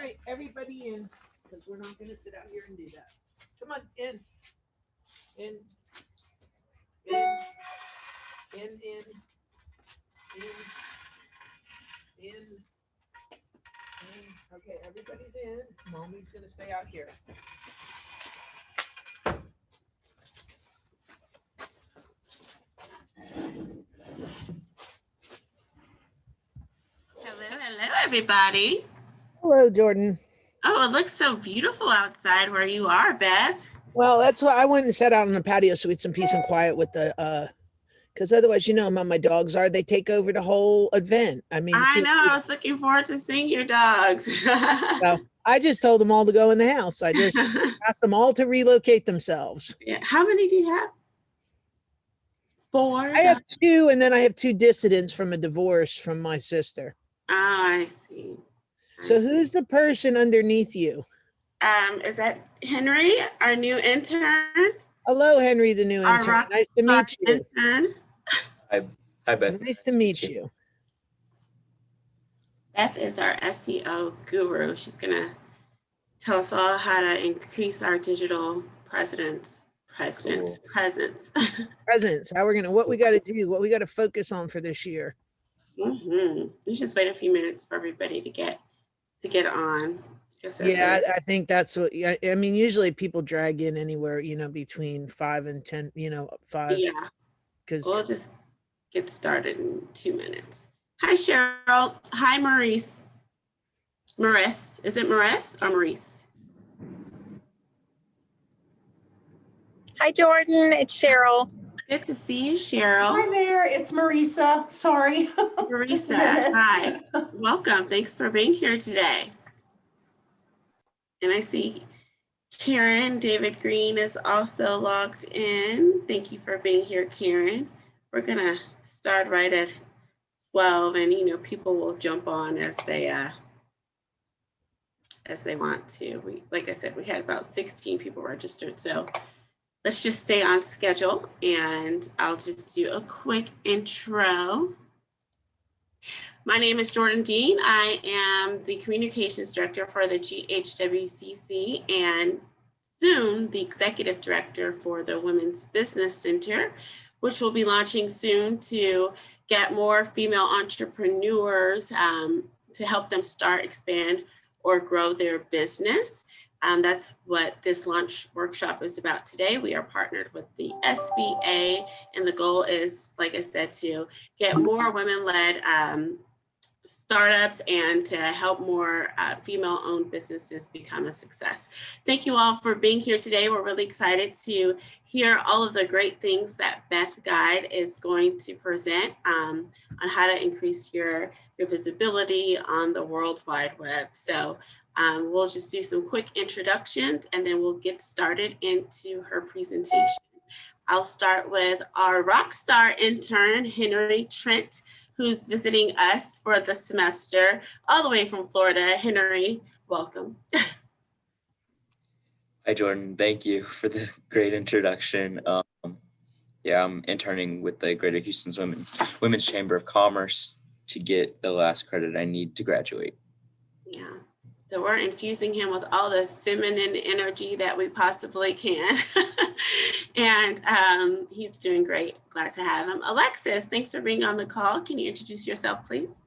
right, everybody in, because we're not going to sit out here and do that. Come on, in, in, in, in, in, in. Okay, everybody's in. Mommy's going to stay out here. Hello, everybody. Hello, Jordan. Oh, it looks so beautiful outside where you are, Beth. Well, that's why I went and sat out on the patio so we had some peace and quiet with the, because otherwise, you know how my dogs are. They take over the whole event. I mean, I know. I was looking forward to seeing your dogs. so I just told them all to go in the house. I just asked them all to relocate themselves. Yeah. How many do you have? 4? I have 2, and then I have 2 dissidents from a divorce from my sister. Oh, I see. So who's the person underneath you? Is that Henry, our new intern? Hello, Henry, the new intern. Nice to meet you. Intern. Hi, Beth. Nice to meet you. Beth is our SEO guru. She's going to tell us all how to increase our digital presence. Presence. How we're what we got to do, what we got to focus on for this year. You just wait a few minutes for everybody to get on. Yeah, I think that's what. I mean, usually people drag in anywhere, between 5 and 10. 5. Yeah, because we'll just get started in 2 minutes. Hi, Cheryl. Hi, Maurice. Maurice, is it Maurice or Maurice? Hi, Jordan. It's Cheryl. Good to see you, Cheryl. Hi there. It's Marisa. Sorry. Marisa, hi. Welcome. Thanks for being here today. And I see Karen David Green is also logged in. Thank you for being here, Karen. We're going to start right at 12, and people will jump on as they want to. Like I said, we had about 16 people registered, so let's just stay on schedule, and I'll just do a quick intro. My name is Jordan Dean. I am the Communications Director for the GHWCC and soon the Executive Director for the Women's Business Center, which will be launching soon to get more female entrepreneurs to help them start, expand, or grow their business. That's what this launch workshop is about today. We are partnered with the SBA, and the goal is, like I said, to get more women-led startups and to help more female-owned businesses become a success. Thank you all for being here today. We're really excited to hear all of the great things that Beth Guide is going to present on how to increase your visibility on the World Wide Web. So we'll just do some quick introductions and then we'll get started into her presentation. I'll start with our rock star intern, Henry Trent, who's visiting us for the semester all the way from Florida. Henry, welcome. Hi, Jordan. Thank you for the great introduction. Yeah, I'm interning with the Greater Houston's Women's Chamber of Commerce to get the last credit I need to graduate. Yeah. So we're infusing him with all the feminine energy that we possibly can. And he's doing great. Glad to have him. Alexis, thanks for being on the call. Can you introduce yourself, please?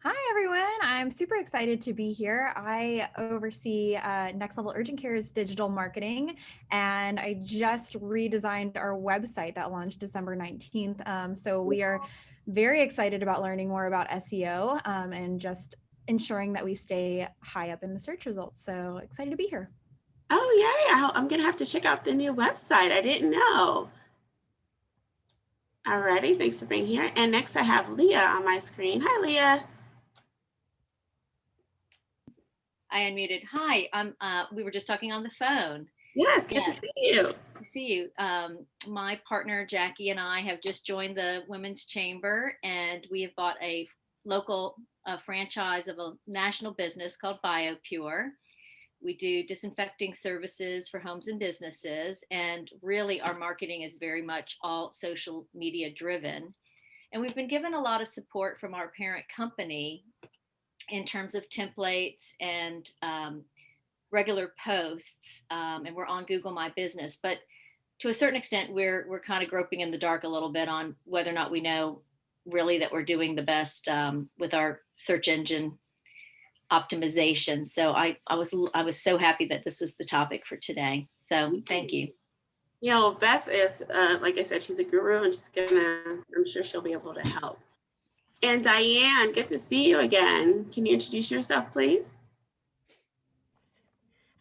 Hi, everyone. I'm super excited to be here. I oversee Next Level Urgent Care's digital marketing, and I just redesigned our website that launched December 19th. So we are very excited about learning more about SEO and just ensuring that we stay high up in the search results. So excited to be here. Oh, yeah. I'm going to have to check out the new website. I didn't know. All righty. Thanks for being here. And next I have Leah on my screen. Hi, Leah. I unmuted. Hi, we were just talking on the phone. Yes, good to see you. Good to see you. My partner, Jackie, and I have just joined the Women's Chamber, and we have bought a local franchise of a national business called BioPure. We do disinfecting services for homes and businesses, and really our marketing is very much all social media driven. And we've been given a lot of support from our parent company in terms of templates and regular posts, and we're on Google My Business. But to a certain extent, we're kind of groping in the dark a little bit on whether or not we know really that we're doing the best with our search engine optimization. So I was so happy that this was the topic for today. So thank you. You know, Beth is, like I said, she's a guru, and I'm sure she'll be able to help. And Diane, good to see you again. Can you introduce yourself, please?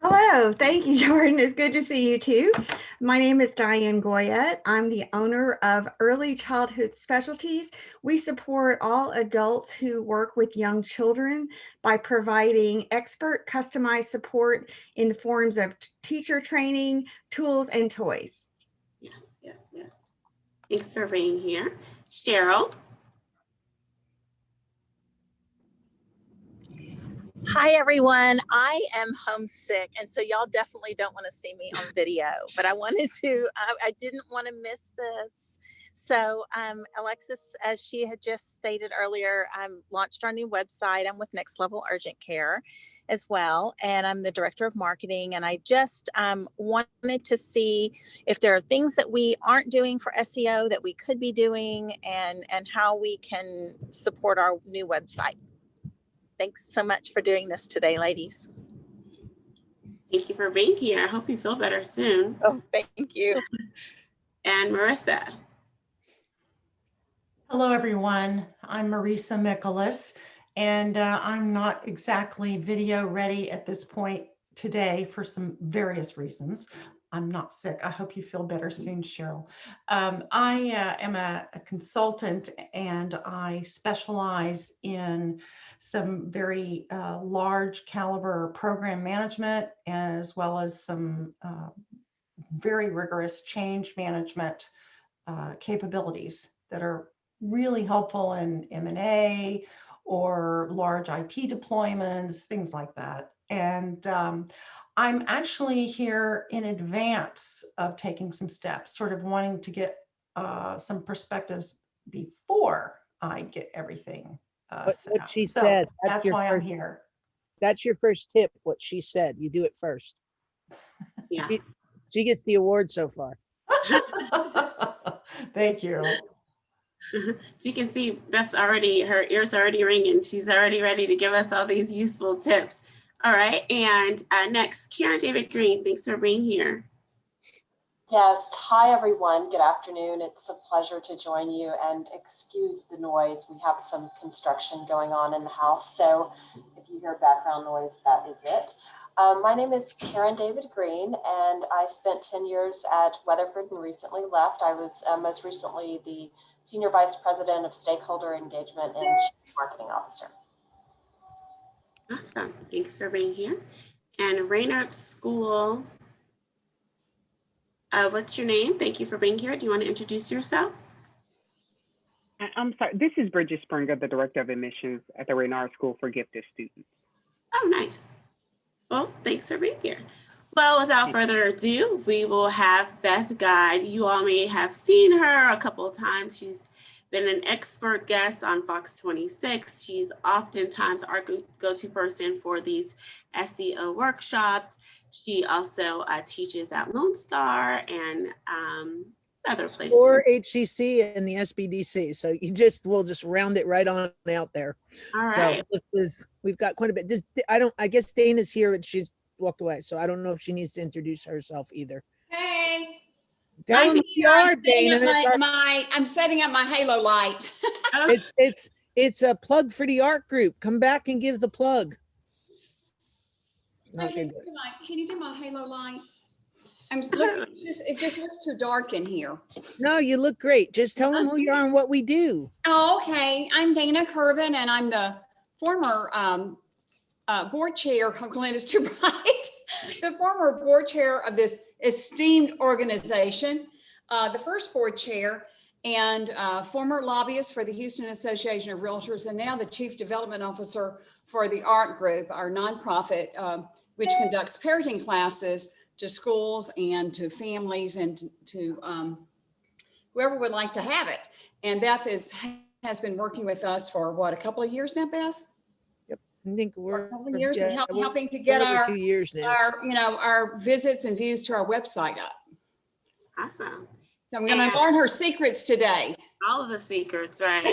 Hello, thank you, Jordan. It's good to see you too. My name is Diane Goyette. I'm the owner of Early Childhood Specialties. We support all adults who work with young children by providing expert customized support in the forms of teacher training, tools, and toys. Yes, yes, yes. Thanks for being here. Cheryl. Hi, everyone. I am homesick, and so y'all definitely don't want to see me on video, but I wanted to, I didn't want to miss this. So Alexis, as she had just stated earlier, launched our new website. I'm with Next Level Urgent Care as well, and I'm the director of marketing. And I just wanted to see if there are things that we aren't doing for SEO that we could be doing, and how we can support our new website. Thanks so much for doing this today, ladies. Thank you for being here. I hope you feel better soon. Oh, thank you. And Marissa. Hello, everyone. I'm Marisa Mikolas, and I'm not exactly video ready at this point today for some various reasons. I'm not sick. I hope you feel better soon, Cheryl. I am a consultant, and I specialize in some very large caliber program management, as well as some very rigorous change management capabilities that are really helpful in M&A or large IT deployments, things like that. And I'm actually here in advance of taking some steps, sort of wanting to get some perspectives before I get everything what set up. she So said, that's why I'm here. That's your first tip, what she said. You do it first. Yeah. She gets the award so far. Thank you. So you can see Beth's already, her ears are already ringing. She's already ready to give us all these useful tips. All right, and next, Karen David Green, thanks for being here. Yes, hi everyone, good afternoon. It's a pleasure to join you, and excuse the noise. We have some construction going on in the house, so if you hear background noise, that is it. My name is Karen David Green, and I spent 10 years at Weatherford and recently left. I was most recently the Senior Vice President of Stakeholder Engagement and Chief Marketing Officer. Awesome, thanks for being here. And Raynard School, what's your name? Thank you for being here. Do you want to introduce yourself? I'm sorry, this is Bridget Springer, the Director of Admissions at the Raynard School for Gifted Students. Oh, nice. Well, thanks for being here. Well, without further ado, we will have Beth guide. You all may have seen her a couple of times. She's been an expert guest on Fox 26. She's oftentimes our go-to person for these SEO workshops. She also teaches at Lone Star and other places. Or HCC and the SBDC. So we'll just round it right on out there. All right. So we've got quite a bit. I guess Dana's here and she's walked away. So I don't know if she needs to introduce herself either. Hey. Tell them who you are, Dana. I'm setting up my halo light. It's a plug for the art group. Come back and give the plug. Okay, can you do my halo light? I'm looking, it just looks too dark in here. No, you look great. Just tell them who you are and what we do. Oh, okay. I'm Dana Curvin, and I'm the former board chair. Glenn is too bright. The former board chair of this esteemed organization, the first board chair, and former lobbyist for the Houston Association of Realtors, and now the Chief Development Officer for the Art Group, our nonprofit, which conducts parenting classes to schools and to families and to whoever would like to have it. And Beth has been working with us for what, a couple of years now, Beth? Yep. I think for a we're couple of years and we're helping to get over 2 years now. our visits and views to our website up. Awesome. So I'm going to learn her secrets today. All of the secrets, right?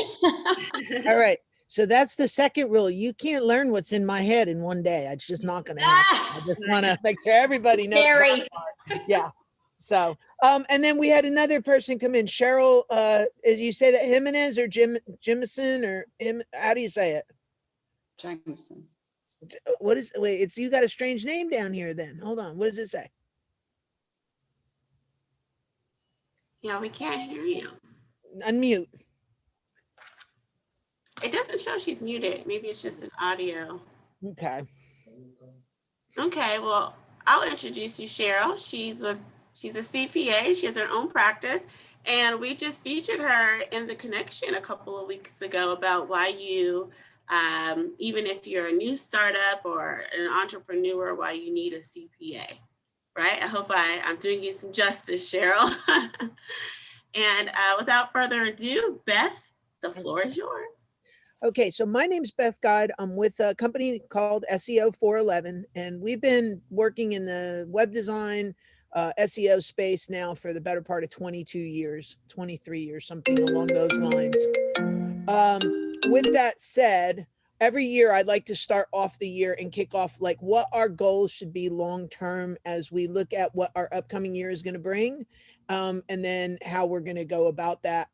All right. So that's the second rule. You can't learn what's in my head in one day. It's just not going to happen. I just want to make sure everybody knows. Scary. Yeah. So, and then we had another person come in, Cheryl, as you say that Jimenez or Jimison or how do you say it? Jameson. What is, wait, it's, you got a strange name down here then. Hold on. What does it say? Yeah, we can't hear you. Unmute. It doesn't show she's muted. Maybe it's just an audio. Okay. Okay, well, I'll introduce you, Cheryl. She's a CPA. She has her own practice. And we just featured her in The Connection a couple of weeks ago about why you, even if you're a new startup or an entrepreneur, why you need a CPA, right? I hope I'm doing you some justice, Cheryl. And without further ado, Beth, the floor is yours. Okay, so my name's Beth Guide. I'm with a company called SEO 411, and we've been working in the web design SEO space now for the better part of 22 years, 23 years, something along those lines. With that said, every year I'd like to start off the year and kick off like what our goals should be long-term as we look at what our upcoming year is going to bring, and then how we're going to go about that,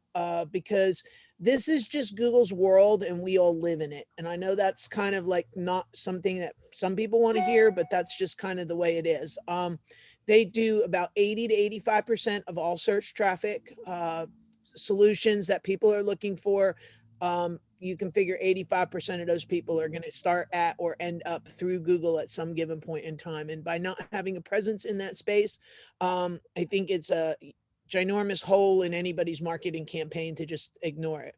because this is just Google's world and we all live in it. And I know that's kind of like not something that some people want to hear, but that's just kind of the way it is. They do about 80 to 85% of all search traffic, solutions that people are looking for. You can figure 85% of those people are going to start at or end up through Google at some given point in time. And by not having a presence in that space, I think it's a ginormous hole in anybody's marketing campaign to just ignore it.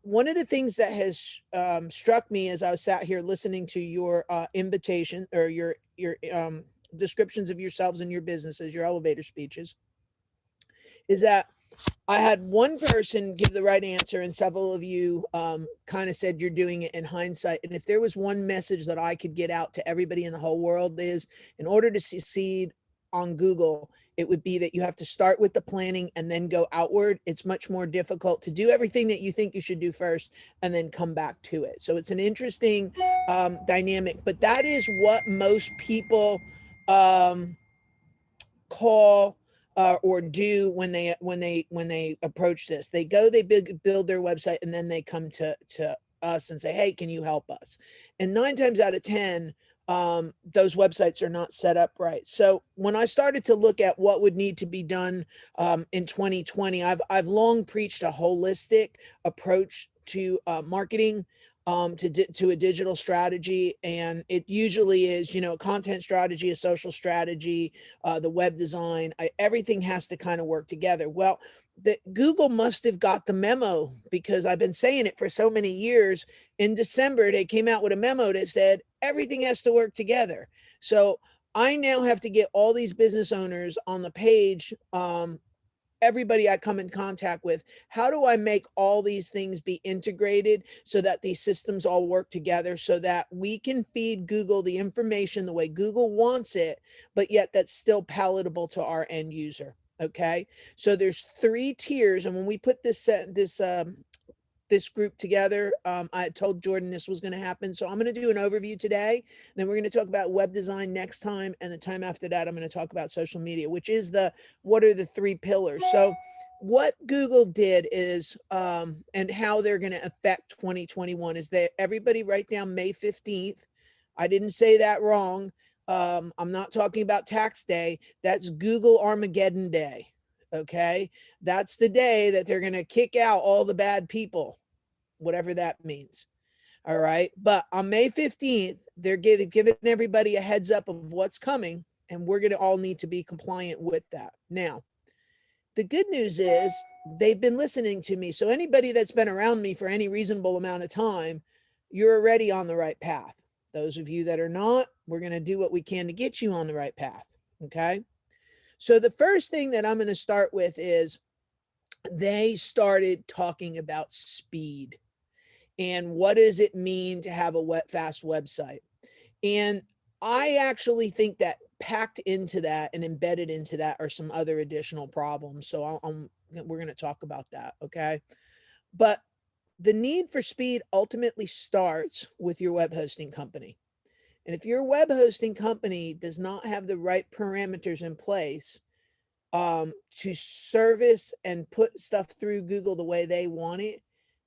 One of the things that has struck me as I sat here listening to your invitation or your descriptions of yourselves and your businesses, your elevator speeches, is that I had one person give the right answer and several of you kind of said you're doing it in hindsight. And if there was one message that I could get out to everybody in the whole world is, in order to succeed on Google, it would be that you have to start with the planning and then go outward. It's much more difficult to do everything that you think you should do first and then come back to it. So it's an interesting dynamic, but that is what most people call or do when they approach this. They go, they build their website, and then they come to us and say, hey, can you help us? And 9 times out of 10, those websites are not set up right. So when I started to look at what would need to be done in 2020, I've long preached a holistic approach to marketing, to a digital strategy. And it usually is, a content strategy, a social strategy, the web design, everything has to kind of work together. Well, Google must have got the memo, because I've been saying it for so many years. In December, they came out with a memo that said everything has to work together. So I now have to get all these business owners on the page, everybody I come in contact with. How do I make all these things be integrated so that these systems all work together so that we can feed Google the information the way Google wants it, but yet that's still palatable to our end user? Okay. So there's 3 tiers. And when we put this group together, I told Jordan this was going to happen. So I'm going to do an overview today. Then we're going to talk about web design next time. And the time after that, I'm going to talk about social media, which is what are the 3 pillars. So what Google did is, and how they're going to affect 2021 is that everybody write down May 15th. I didn't say that wrong. I'm not talking about tax day. That's Google Armageddon Day. Okay. That's the day that they're going to kick out all the bad people, whatever that means. All right. But on May 15th, they're giving everybody a heads up of what's coming, and we're going to all need to be compliant with that. Now, the good news is they've been listening to me. So anybody that's been around me for any reasonable amount of time, you're already on the right path. Those of you that are not, we're going to do what we can to get you on the right path. Okay. So the first thing that I'm going to start with is they started talking about speed. and what does it mean to have a fast website? And I actually think that packed into that and embedded into that are some other additional problems. So we're going to talk about that. Okay. But the need for speed ultimately starts with your web hosting company. And if your web hosting company does not have the right parameters in place to service and put stuff through Google the way they want it,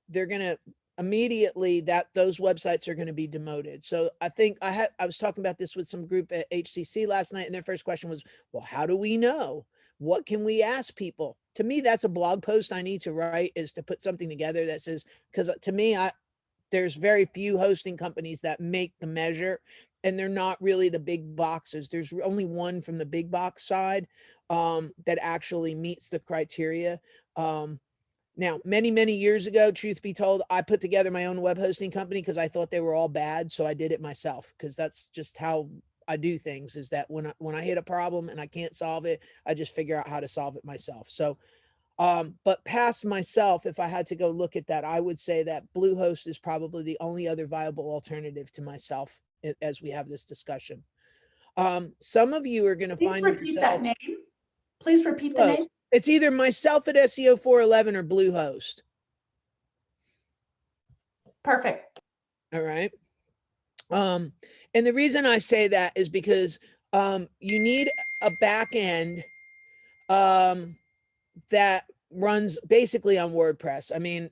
they're going to immediately those websites are going to be demoted. So I think I was talking about this with some group at HCC last night, and their first question was, well, how do we know? What can we ask people? To me, that's a blog post I need to write, is to put something together that says, because to me, there's very few hosting companies that make the measure, and they're not really the big boxes. There's only one from the big box side that actually meets the criteria. Now, many, many years ago, truth be told, I put together my own web hosting company because I thought they were all bad. So I did it myself, because that's just how I do things, is that when I hit a problem and I can't solve it, I just figure out how to solve it myself. So, but past myself, if I had to go look at that, I would say that Bluehost is probably the only other viable alternative to myself as we have this discussion. Some of you are going to find repeat that name. Please repeat the name. It's either myself at SEO 411 or Bluehost. Perfect. All right. And the reason I say that is because you need a back end that runs basically on WordPress. I mean,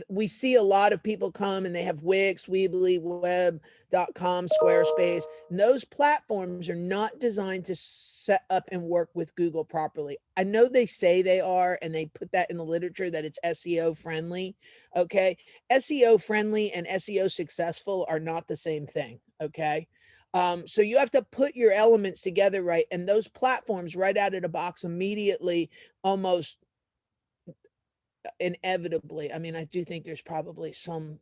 we see a lot of people come and they have Wix, Weebly, Web.com, Squarespace, and those platforms are not designed to set up and work with Google properly. I know they say they are, and they put that in the literature that it's SEO friendly. Okay. SEO friendly and SEO successful are not the same thing. Okay. So you have to put your elements together right. And those platforms right out of the box immediately, almost inevitably, I mean, I do think there's probably some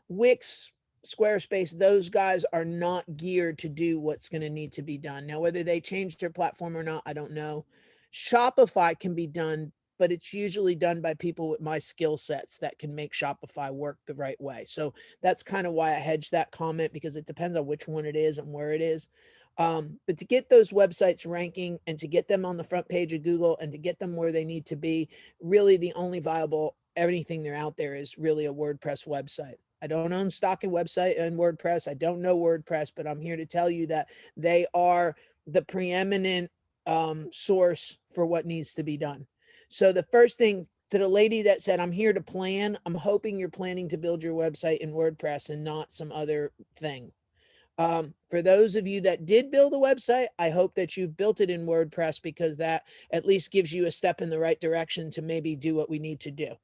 Wix, Squarespace, those guys are not geared to do what's going to need to be done. Now, whether they changed their platform or not, I don't know. Shopify can be done, but it's usually done by people with my skill sets that can make Shopify work the right way. So that's kind of why I hedge that comment, because it depends on which one it is and where it is. But to get those websites ranking and to get them on the front page of Google and to get them where they need to be, really the only viable anything they're out there is really a WordPress website. I don't own stock in website and WordPress. I don't know WordPress, but I'm here to tell you that they are the preeminent source for what needs to be done. So the first thing, to the lady that said, I'm here to plan, I'm hoping you're planning to build your website in WordPress and not some other thing. For those of you that did build a website, I hope that you've built it in WordPress, because that at least gives you a step in the right direction to maybe do what we need to do.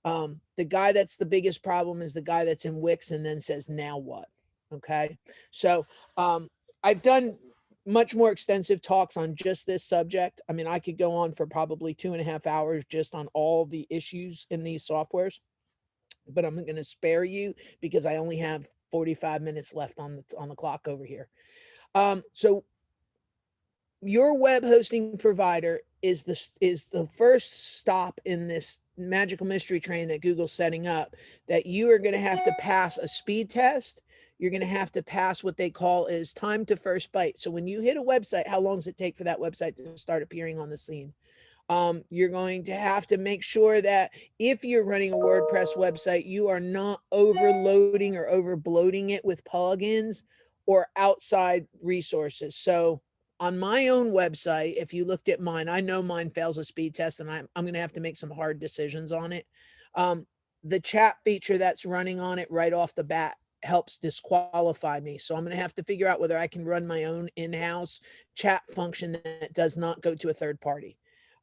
The guy that's the biggest problem is the guy that's in Wix and then says, now what? Okay. So I've done much more extensive talks on just this subject. I mean, I could go on for probably 2.5 hours just on all the issues in these softwares, but I'm going to spare you because I only have 45 minutes left on the clock over here. So your web hosting provider is the first stop in this magical mystery train that Google's setting up, that you are going to have to pass a speed test. You're going to have to pass what they call is time to first byte. So when you hit a website, how long does it take for that website to start appearing on the scene? You're going to have to make sure that if you're running a WordPress website, you are not overloading or over bloating it with plugins or outside resources. So on my own website, if you looked at mine, I know mine fails a speed test, and I'm going to have to make some hard decisions on it. The chat feature that's running on it right off the bat helps disqualify me. So I'm going to have to figure out whether I can run my own in-house chat function that does not go to a third party.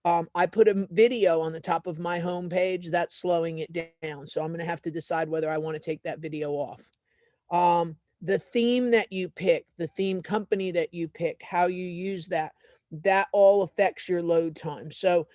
I put a video on the top of my homepage that's slowing it down. So I'm going to have to decide whether I want to take that video off. The theme that you pick, the theme company that you pick, how you use that all affects your load time. So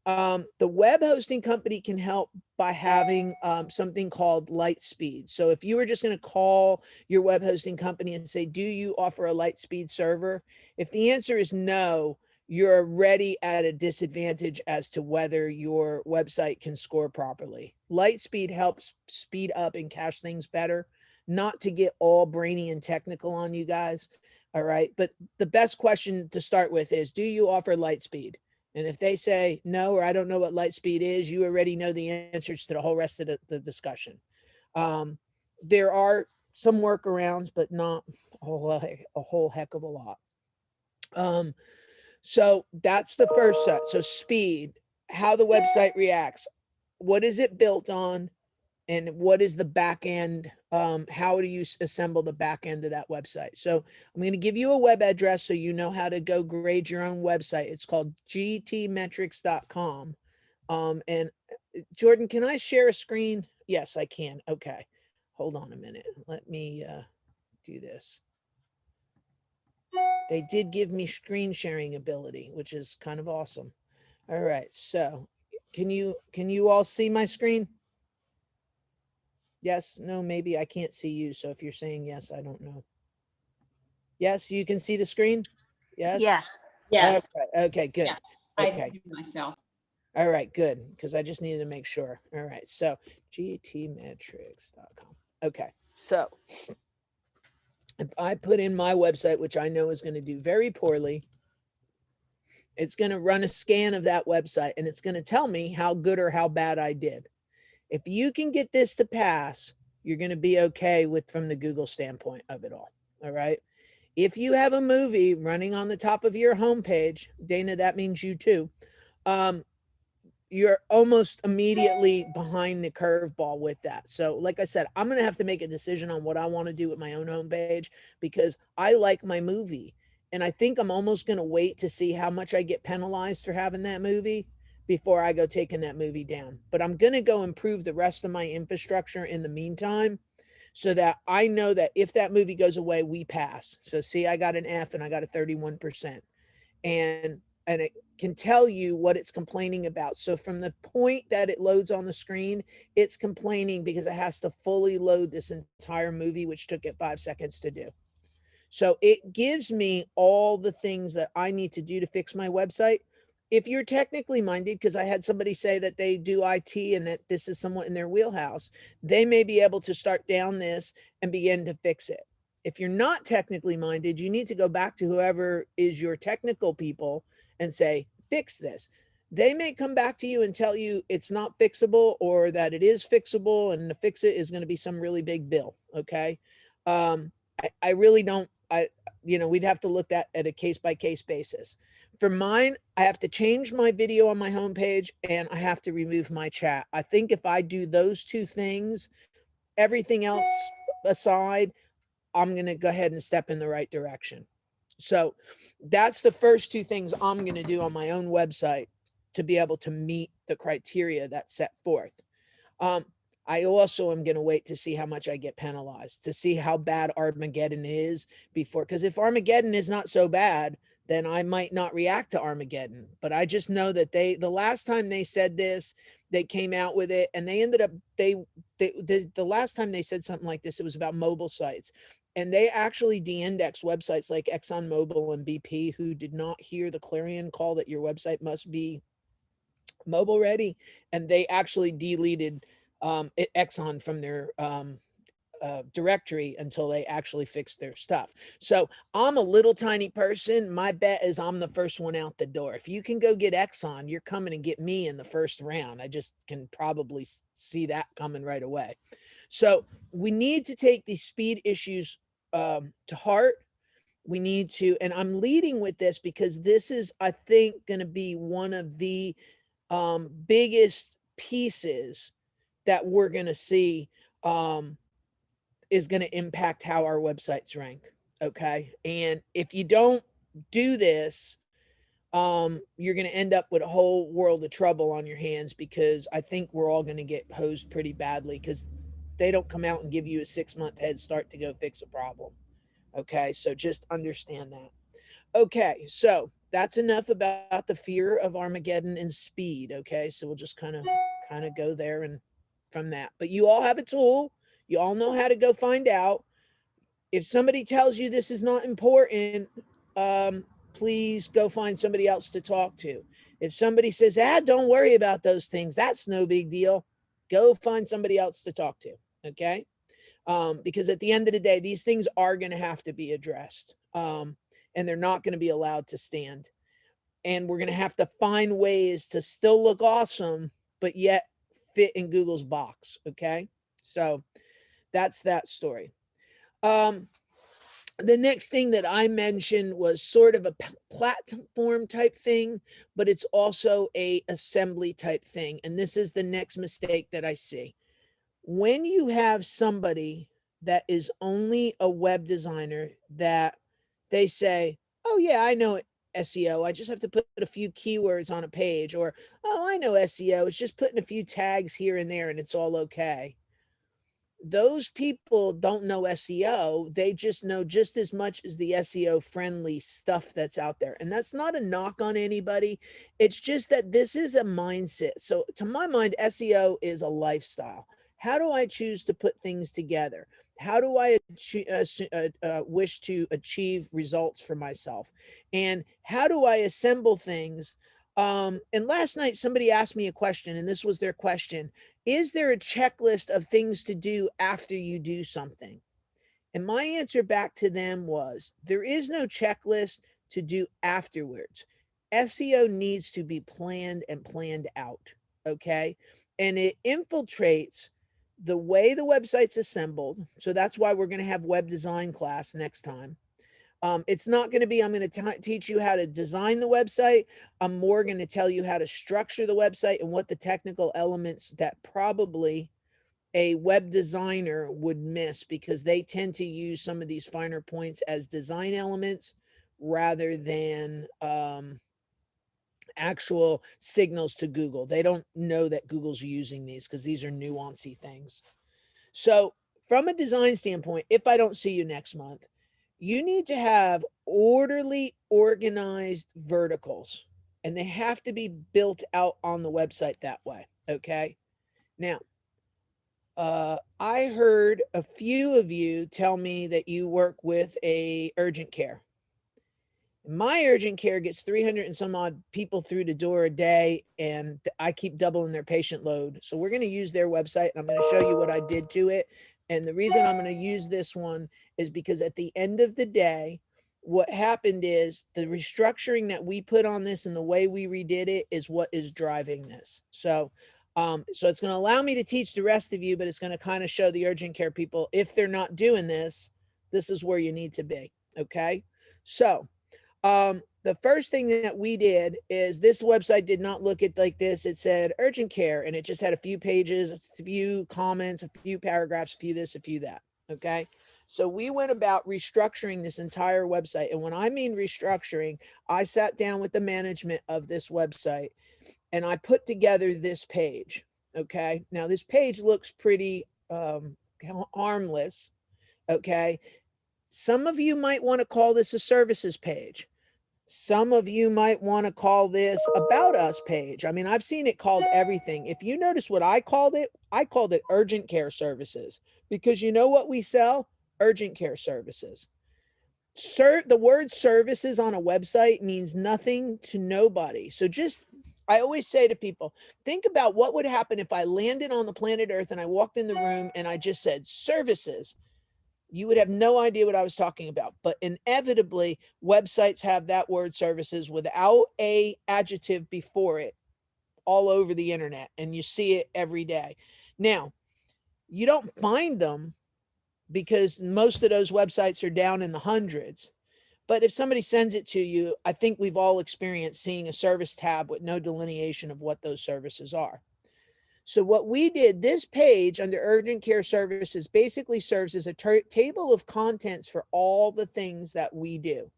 the web hosting company can help by having something called light speed. So if you were just going to call your web hosting company and say, do you offer a light speed server? If the answer is no, you're already at a disadvantage as to whether your website can score properly. Light speed helps speed up and cache things better. Not to get all brainy and technical on you guys, all right? But the best question to start with is, do you offer light speed? And if they say no, or I don't know what light speed is, you already know the answers to the whole rest of the discussion. There are some workarounds, but not a whole heck of a lot. So that's the first set. So speed, how the website reacts, what is it built on, and what is the back end? How do you assemble the back end of that website? So I'm going to give you a web address so you know how to go grade your own website. It's called gtmetrics.com. And Jordan, can I share a screen? Yes, I can. Okay. Hold on a minute. Let me do this. They did give me screen sharing ability, which is kind of awesome. All right. So can you all see my screen? Yes, no, maybe I can't see you. So if you're saying yes, I don't know. Yes, you can see the screen? Yes? Yes. Yes. Okay, okay, good. Yes, I Okay. do myself. All right, good. Because I just needed to make sure. All right. So gtmetrics.com. Okay. So if I put in my website, which I know is going to do very poorly, it's going to run a scan of that website and it's going to tell me how good or how bad I did. If you can get this to pass, you're going to be okay with from the Google standpoint of it all. All right. If you have a movie running on the top of your homepage, Dana, that means you too. You're almost immediately behind the curveball with that. So like I said, I'm going to have to make a decision on what I want to do with my own homepage because I like my movie. And I think I'm almost going to wait to see how much I get penalized for having that movie before I go taking that movie down. But I'm going to go improve the rest of my infrastructure in the meantime so that I know that if that movie goes away, we pass. So see, I got an F and I got a 31%. And it can tell you what it's complaining about. So from the point that it loads on the screen, it's complaining because it has to fully load this entire movie, which took it 5 seconds to do. So it gives me all the things that I need to do to fix my website. If you're technically minded, because I had somebody say that they do IT and that this is somewhat in their wheelhouse, they may be able to start down this and begin to fix it. If you're not technically minded, you need to go back to whoever is your technical people and say, fix this. They may come back to you and tell you it's not fixable or that it is fixable and to fix it is going to be some really big bill. Okay. I really don't, we'd have to look at a case by case basis. For mine, I have to change my video on my homepage and I have to remove my chat. I think if I do those two things, everything else aside, I'm going to go ahead and step in the right direction. So that's the first two things I'm going to do on my own website to be able to meet the criteria that's set forth. I also am going to wait to see how much I get penalized, to see how bad Armageddon is before, because if Armageddon is not so bad, then I might not react to Armageddon. But I just know that the last time they said this, they came out with it and they ended up, the last time they said something like this, it was about mobile sites. And they actually de-index websites like ExxonMobil and BP who did not hear the clarion call that your website must be mobile ready. And they actually deleted Exxon from their directory until they actually fixed their stuff. So I'm a little tiny person. My bet is I'm the first one out the door. If you can go get Exxon, you're coming and get me in the first round. I just can probably see that coming right away. So we need to take these speed issues to heart. We need to, and I'm leading with this because this is, I think, going to be one of the biggest pieces that we're going to see is going to impact how our websites rank. Okay. And if you don't do this, you're going to end up with a whole world of trouble on your hands because I think we're all going to get hosed pretty badly because they don't come out and give you a 6-month head start to go fix a problem. Okay. So just understand that. Okay. So that's enough about the fear of Armageddon and speed. Okay. So we'll just kind of go there and from that, but you all have a tool. You all know how to go find out. If somebody tells you this is not important, please go find somebody else to talk to. If somebody says, don't worry about those things, that's no big deal, go find somebody else to talk to, okay? Because at the end of the day, these things are going to have to be addressed, and they're not going to be allowed to stand. And we're going to have to find ways to still look awesome, but yet fit in Google's box, okay? So that's that story. The next thing that I mentioned was sort of a platform type thing, but it's also a assembly type thing. And this is the next mistake that I see. When you have somebody that is only a web designer, that they say, oh yeah, I know SEO. I just have to put a few keywords on a page, or, oh, I know SEO. It's just putting a few tags here and there and it's all okay. Those people don't know SEO. They just know just as much as the SEO friendly stuff that's out there. And that's not a knock on anybody. It's just that this is a mindset. So to my mind, SEO is a lifestyle. How do I choose to put things together? How do I wish to achieve results for myself? And how do I assemble things? And last night, somebody asked me a question, and this was their question. Is there a checklist of things to do after you do something? And my answer back to them was, there is no checklist to do afterwards. SEO needs to be planned and planned out, okay? And it infiltrates the way the website's assembled. So that's why we're going to have web design class next time. It's not going to be, I'm going to teach you how to design the website. I'm more going to tell you how to structure the website and what the technical elements that probably a web designer would miss, because they tend to use some of these finer points as design elements rather than actual signals to Google. They don't know that Google's using these because these are nuancy things. So from a design standpoint, if I don't see you next month, you need to have orderly, organized verticals, and they have to be built out on the website that way, okay? Now, I heard a few of you tell me that you work with a urgent care. My urgent care gets 300 and some odd people through the door a day, and I keep doubling their patient load. So we're going to use their website, and I'm going to show you what I did to it. And the reason I'm going to use this one is because at the end of the day, what happened is the restructuring that we put on this and the way we redid it is what is driving this. So it's going to allow me to teach the rest of you, but it's going to kind of show the urgent care people, if they're not doing this, this is where you need to be. Okay. So the first thing that we did is, this website did not look at like this. It said urgent care, and it just had a few pages, a few comments, a few paragraphs, a few this, a few that. Okay. So we went about restructuring this entire website. And when I mean restructuring, I sat down with the management of this website and I put together this page. Okay. Now this page looks pretty harmless. Okay. Some of you might want to call this a services page. Some of you might want to call this about us page. I mean, I've seen it called everything. If you notice what I called it urgent care services, because you know what we sell? Urgent care services. The word services on a website means nothing to nobody. So I always say to people, think about what would happen if I landed on the planet Earth and I walked in the room and I just said services. You would have no idea what I was talking about. But inevitably, websites have that word services without a adjective before it all over the internet, and you see it every day. Now, you don't find them because most of those websites are down in the hundreds. But if somebody sends it to you, I think we've all experienced seeing a service tab with no delineation of what those services are. So what we did, this page under urgent care services basically serves as a table of contents for all the things that we do.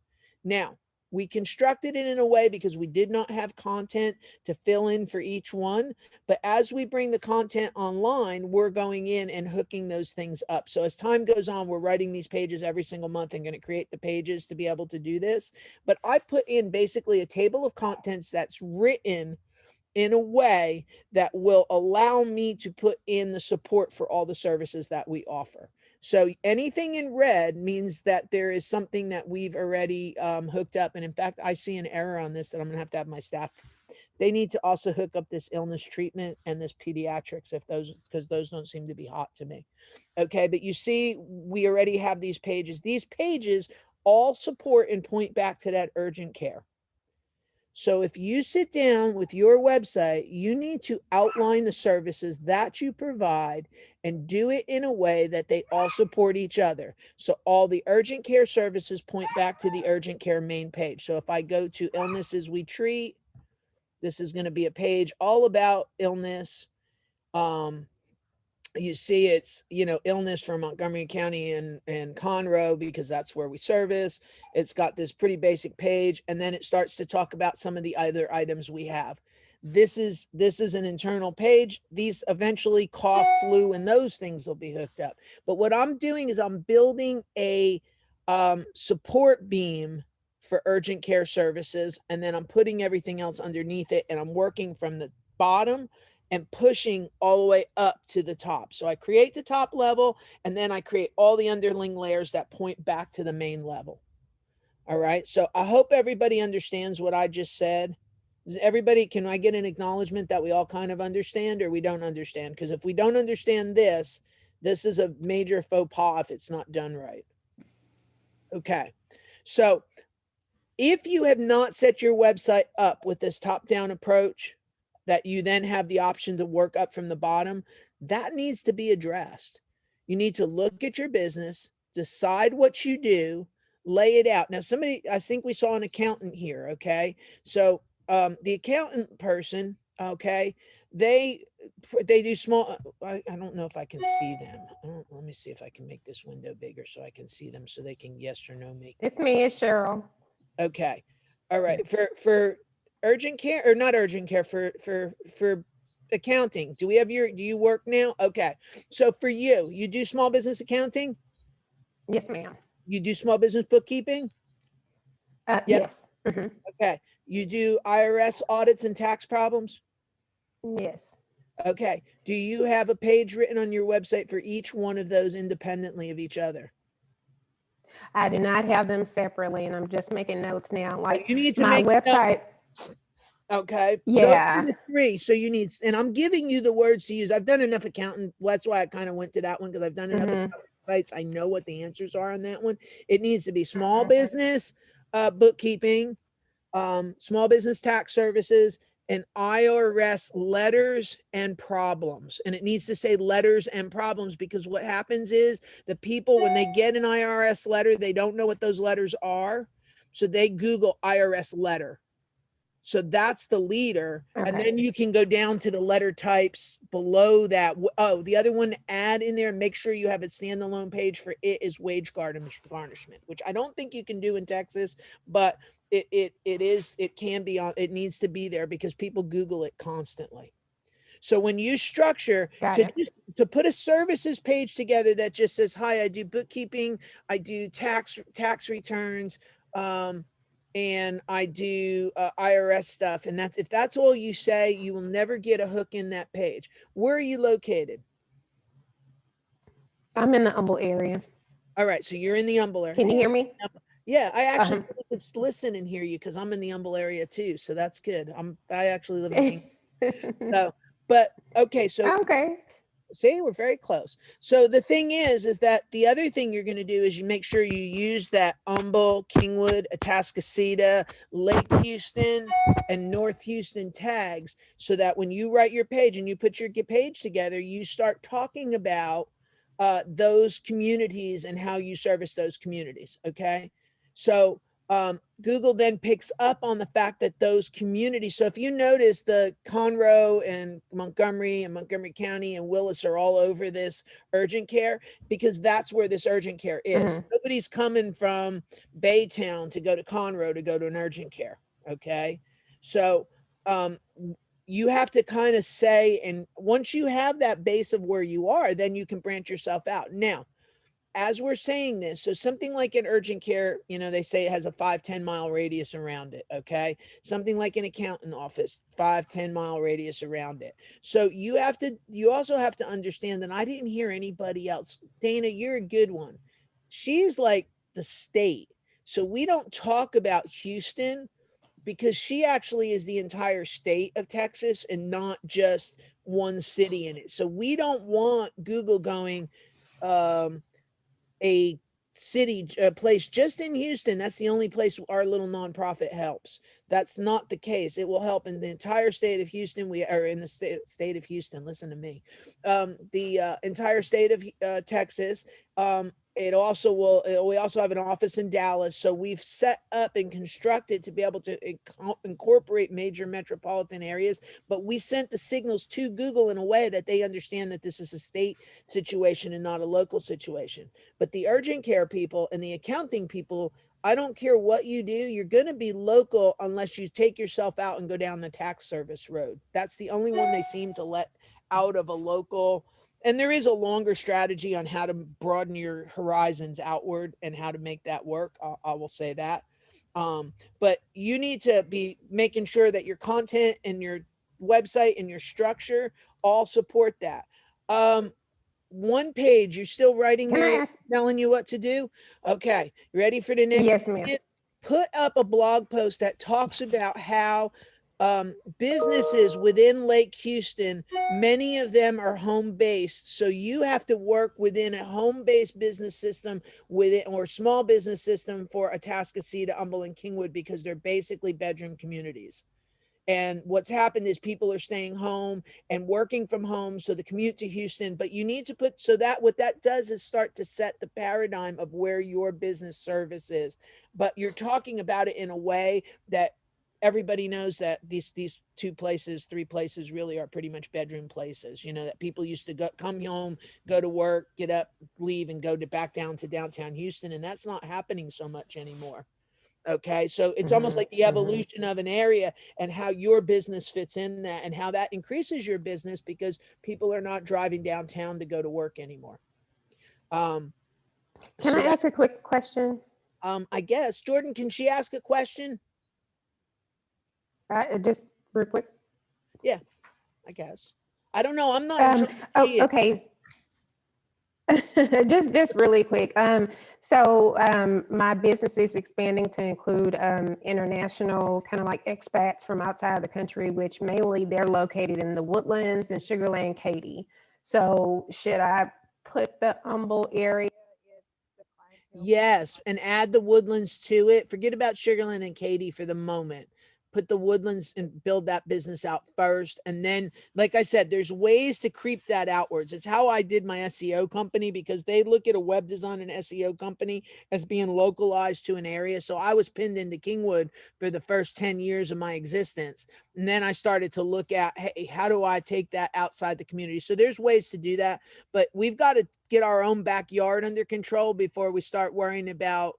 Now, we constructed it in a way because we did not have content to fill in for each one. But as we bring the content online, we're going in and hooking those things up. So as time goes on, we're writing these pages every single month and going to create the pages to be able to do this. But I put in basically a table of contents that's written in a way that will allow me to put in the support for all the services that we offer. So anything in red means that there is something that we've already hooked up. And in fact, I see an error on this that I'm going to have my staff. They need to also hook up this illness treatment and this pediatrics, if those, because those don't seem to be hot to me. Okay, but you see, we already have these pages. These pages all support and point back to that urgent care. So if you sit down with your website, you need to outline the services that you provide and do it in a way that they all support each other. So all the urgent care services point back to the urgent care main page. So if I go to illnesses we treat, this is going to be a page all about illness. You see it's, you know, illness from Montgomery County and Conroe, because that's where we service. It's got this pretty basic page, and then it starts to talk about some of the other items we have. This is an internal page. These eventually cough, flu, and those things will be hooked up. But what I'm doing is I'm building a support beam for urgent care services, and then I'm putting everything else underneath it, and I'm working from the bottom and pushing all the way up to the top. So I create the top level, and then I create all the underlying layers that point back to the main level. All right. So I hope everybody understands what I just said. Does everybody, can I get an acknowledgement that we all kind of understand, or we don't understand? Because if we don't understand this, this is a major faux pas if it's not done right. Okay. So if you have not set your website up with this top-down approach, that you then have the option to work up from the bottom, that needs to be addressed. You need to look at your business, decide what you do, lay it out. Now, somebody, I think we saw an accountant here, okay? So the accountant person, okay, they do small, I don't know if I can see them. Let me see if I can make this window bigger so I can see them, so they can yes or no make. It's me, it's Cheryl. Okay. All right. For urgent care, or not urgent care, for accounting, do you work now? Okay. So for you do small business accounting? Yes, ma'am. You do small business bookkeeping? Yep. Yes. Mm-hmm. Okay. You do IRS audits and tax problems? Yes. Okay. Do you have a page written on your website for each one of those independently of each other? I do not have them separately, and I'm just making notes now. Like, you need to my make website. Okay. Yeah. Those are the three. So you need, and I'm giving you the words to use. I've done enough accountant. That's why I kind of went to that one, because I've done enough sites. I know what the answers are on that one. It needs to be small business bookkeeping, small business tax services, and IRS letters and problems. And it needs to say letters and problems, because what happens is the people, when they get an IRS letter, they don't know what those letters are. So they Google IRS letter. So that's the leader. Okay. And then you can go down to the letter types below that. Oh, the other one, add in there, make sure you have a standalone page for it, is wage garnishment, which I don't think you can do in Texas, but it can be on, it needs to be there because people Google it constantly. So when you structure to put a services page together that just says, hi, I do bookkeeping, I do tax returns, and I do IRS stuff. And if that's all you say, you will never get a hook in that page. Where are you located? I'm in the Humble area. All right. So you're in the Humble area. Can you hear me? Yeah, I actually could listen and hear you, because I'm in the Humble area too. So that's good. I actually live in so, but okay. So okay. See, we're very close. So the thing is that the other thing you're going to do is you make sure you use that Humble, Kingwood, Atascocita, Lake Houston, and North Houston tags, so that when you write your page and you put your page together, you start talking about those communities and how you service those communities. Okay. So Google then picks up on the fact that those communities, so if you notice, the Conroe and Montgomery County and Willis are all over this urgent care, because that's where this urgent care is. Nobody's coming from Baytown to go to Conroe to go to an urgent care. Okay. So you have to kind of say, and once you have that base of where you are, then you can branch yourself out. Now, as we're saying this, so something like an urgent care, you know, they say it has a 5-10 mile radius around it. Okay. Something like an accountant office, 5-10 mile radius around it. So you also have to understand that I didn't hear anybody else. Dana, you're a good one. She's like the state. So we don't talk about Houston because she actually is the entire state of Texas and not just one city in it. So we don't want Google going, a city, a place just in Houston. That's the only place our little nonprofit helps. That's not the case. It will help in the entire state of Houston. We are in the state of Houston. Listen to me. The entire state of Texas. It also will, we also have an office in Dallas. So we've set up and constructed to be able to incorporate major metropolitan areas, but we sent the signals to Google in a way that they understand that this is a state situation and not a local situation. But the urgent care people and the accounting people, I don't care what you do, you're going to be local unless you take yourself out and go down the tax service road. That's the only one they seem to let out of a local. And there is a longer strategy on how to broaden your horizons outward and how to make that work. I will say that. But you need to be making sure that your content and your website and your structure all support that. One page, you're still writing Can I there, ask? telling you what to do. Okay. Ready for the next? Yes, ma'am. Put up a blog post that talks about how businesses within Lake Houston, many of them are home-based. So you have to work within a home-based business system within, or small business system for Atascocita, Humble, and Kingwood, because they're basically bedroom communities. And what's happened is people are staying home and working from home. So the commute to Houston, but you need to put, so that what that does is start to set the paradigm of where your business service is. But you're talking about it in a way that everybody knows that these 2 places, 3 places really are pretty much bedroom places, you know, that people used to come home, go to work, get up, leave, and go back down to downtown Houston. And that's not happening so much anymore. Okay. So it's almost like the evolution of an area and how your business fits in that and how that increases your business because people are not driving downtown to go to work anymore. Can I ask a quick question? I guess, Jordan, can she ask a question? Just real quick. Yeah, I guess. I don't know. I'm not. Okay. just really quick. My business is expanding to include international kind of like expats from outside the country, which mainly they're located in the Woodlands and Sugarland, Katy. So should I put the Humble area? Yes, and add the Woodlands to it. Forget about Sugarland and Katy for the moment. Put the Woodlands and build that business out first. And then, like I said, there's ways to creep that outwards. It's how I did my SEO company because they look at a web design and SEO company as being localized to an area. So I was pinned into Kingwood for the first 10 years of my existence. And then I started to look at, hey, how do I take that outside the community? So there's ways to do that, but we've got to get our own backyard under control before we start worrying about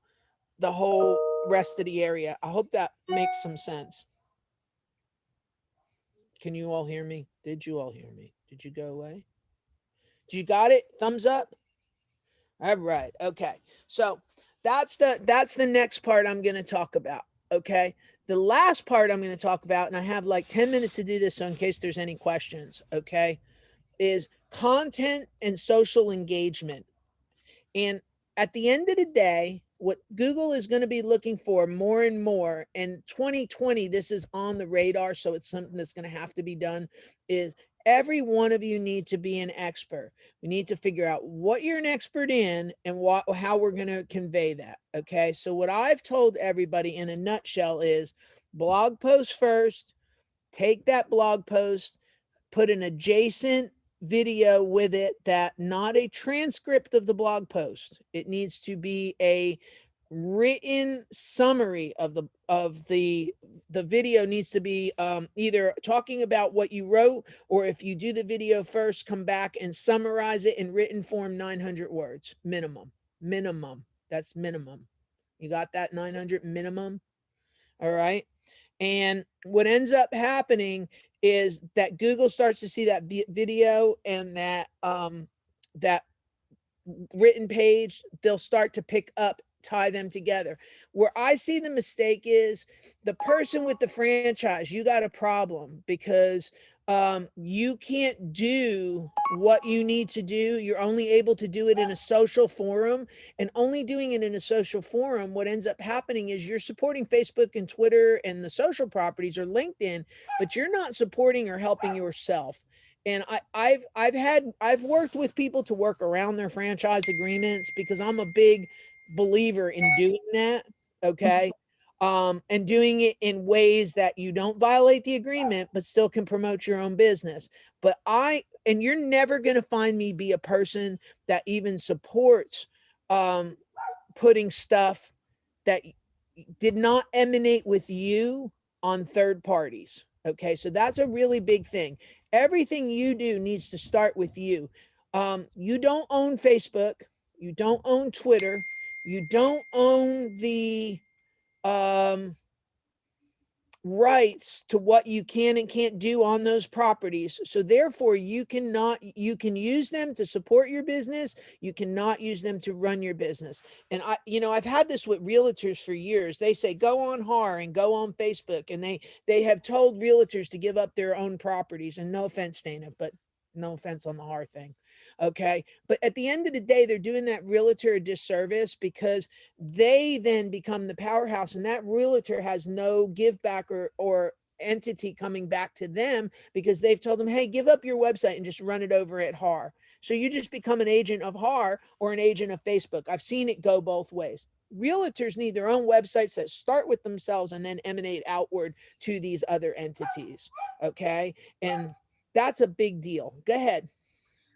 the whole rest of the area. I hope that makes some sense. Can you all hear me? Did you all hear me? Did you go away? You got it? Thumbs up? All right. Okay. So that's the next part I'm going to talk about. Okay. The last part I'm going to talk about, and I have like 10 minutes to do this, so in case there's any questions, okay, is content and social engagement. And at the end of the day, what Google is going to be looking for more and more in 2020, this is on the radar, so it's something that's going to have to be done, is every one of you need to be an expert. We need to figure out what you're an expert in and how we're going to convey that. Okay. So what I've told everybody in a nutshell is blog post first, take that blog post, put an adjacent video with it, that not a transcript of the blog post. It needs to be a written summary of the video. Needs to be either talking about what you wrote, or if you do the video first, come back and summarize it in written form, 900 words minimum. That's minimum. You got that? 900 minimum. All right. And what ends up happening is that Google starts to see that video and that written page, they'll start to pick up, tie them together. Where I see the mistake is the person with the franchise, you got a problem because you can't do what you need to do. You're only able to do it in a social forum, and only doing it in a social forum, what ends up happening is you're supporting Facebook and Twitter and the social properties or LinkedIn, but you're not supporting or helping yourself. And I've worked with people to work around their franchise agreements because I'm a big believer in doing that. Okay. And doing it in ways that you don't violate the agreement, but still can promote your own business. But and you're never going to find me be a person that even supports putting stuff that did not emanate with you on third parties. Okay. So that's a really big thing. Everything you do needs to start with you. You don't own Facebook. You don't own Twitter. You don't own the rights to what you can and can't do on those properties. So therefore you can use them to support your business. You cannot use them to run your business. And I've had this with realtors for years. They say, go on HAR and go on Facebook. And they have told realtors to give up their own properties. And no offense, Dana, but no offense on the HAR thing. Okay. But at the end of the day, they're doing that realtor a disservice because they then become the powerhouse, and that realtor has no give back or entity coming back to them because they've told them, hey, give up your website and just run it over at HAR. So you just become an agent of HAR or an agent of Facebook. I've seen it go both ways. Realtors need their own websites that start with themselves and then emanate outward to these other entities. Okay. And that's a big deal. Go ahead.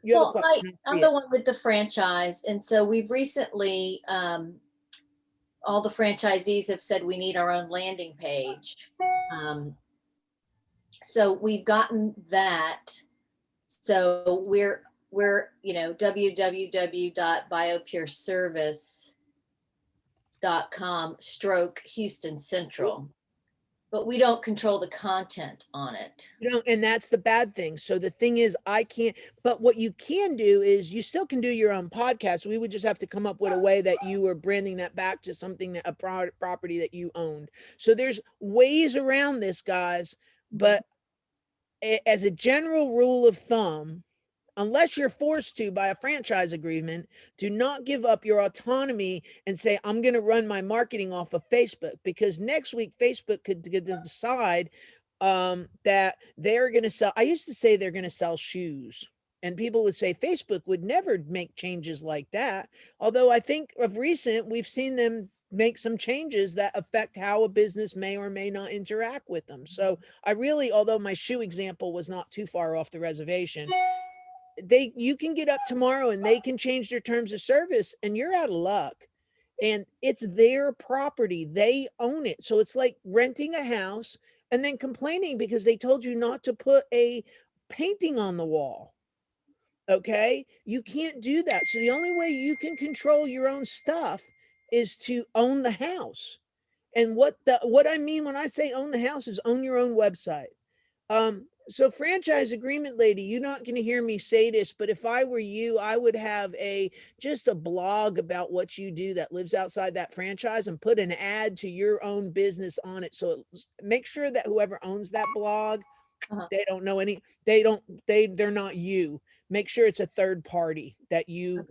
You have a Well, question? I'm the one with the franchise. And so we've recently, all the franchisees have said we need our own landing page. So we've gotten that. So we're www.biopureservice.com/Houston Central. But we don't control the content on it. And that's the bad thing. So the thing is, I can't, but what you can do is you still can do your own podcast. We would just have to come up with a way that you are branding that back to something that a property that you owned. So there's ways around this, guys, but as a general rule of thumb, unless you're forced to by a franchise agreement, do not give up your autonomy and say, I'm going to run my marketing off of Facebook, because next week Facebook could decide that they're going to sell. I used to say they're going to sell shoes. And people would say Facebook would never make changes like that. Although I think of recent, we've seen them make some changes that affect how a business may or may not interact with them. So I really, although my shoe example was not too far off the reservation, you can get up tomorrow and they can change their terms of service and you're out of luck. And it's their property. They own it. So it's like renting a house and then complaining because they told you not to put a painting on the wall. Okay. You can't do that. So the only way you can control your own stuff is to own the house. And what I mean when I say own the house is own your own website. So franchise agreement lady, you're not going to hear me say this, but if I were you, I would have just a blog about what you do that lives outside that franchise and put an ad to your own business on it. So make sure that whoever owns that blog, they don't know they're not you. Make sure it's a third party that you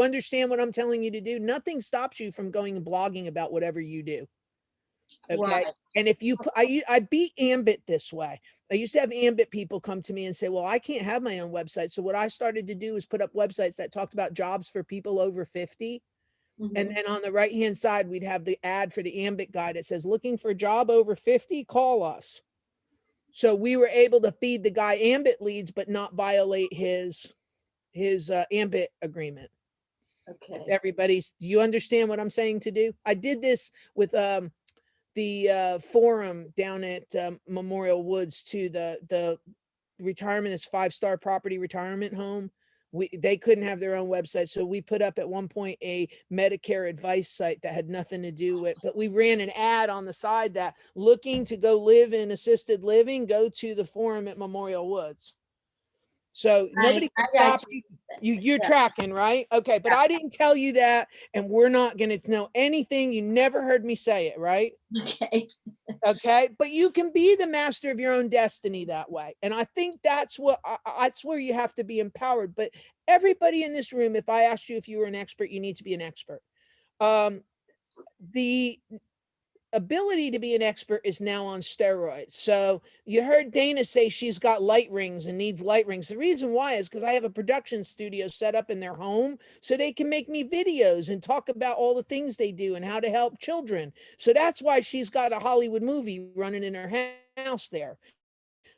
understand what I'm telling you to do. Nothing stops you from going and blogging about whatever you do. Okay. Right. And if you, I beat Ambit this way. I used to have Ambit people come to me and say, well, I can't have my own website. So what I started to do is put up websites that talked about jobs for people over 50. Mm-hmm. And then on the right-hand side, we'd have the ad for the Ambit guy that says, looking for a job over 50, call us. So we were able to feed the guy Ambit leads, but not violate his Ambit agreement. Okay. Do you understand what I'm saying to do? I did this with, the forum down at Memorial Woods to the retirement is 5-star property retirement home. They couldn't have their own website. So we put up at one point a Medicare advice site that had nothing to do with, but we ran an ad on the side that looking to go live in assisted living, go to the forum at Memorial Woods. So nobody can I got stop you. You're Yeah. tracking, right? Okay, but I didn't tell you that, and we're not going to know anything. You never heard me say it, right? Okay. Okay, but you can be the master of your own destiny that way, and I think that's what that's where you have to be empowered. But everybody in this room, if I asked you if you were an expert, you need to be an expert. The ability to be an expert is now on steroids. So you heard Dana say she's got light rings and needs light rings. The reason why is because I have a production studio set up in their home so they can make me videos and talk about all the things they do and how to help children. So that's why she's got a Hollywood movie running in her house there.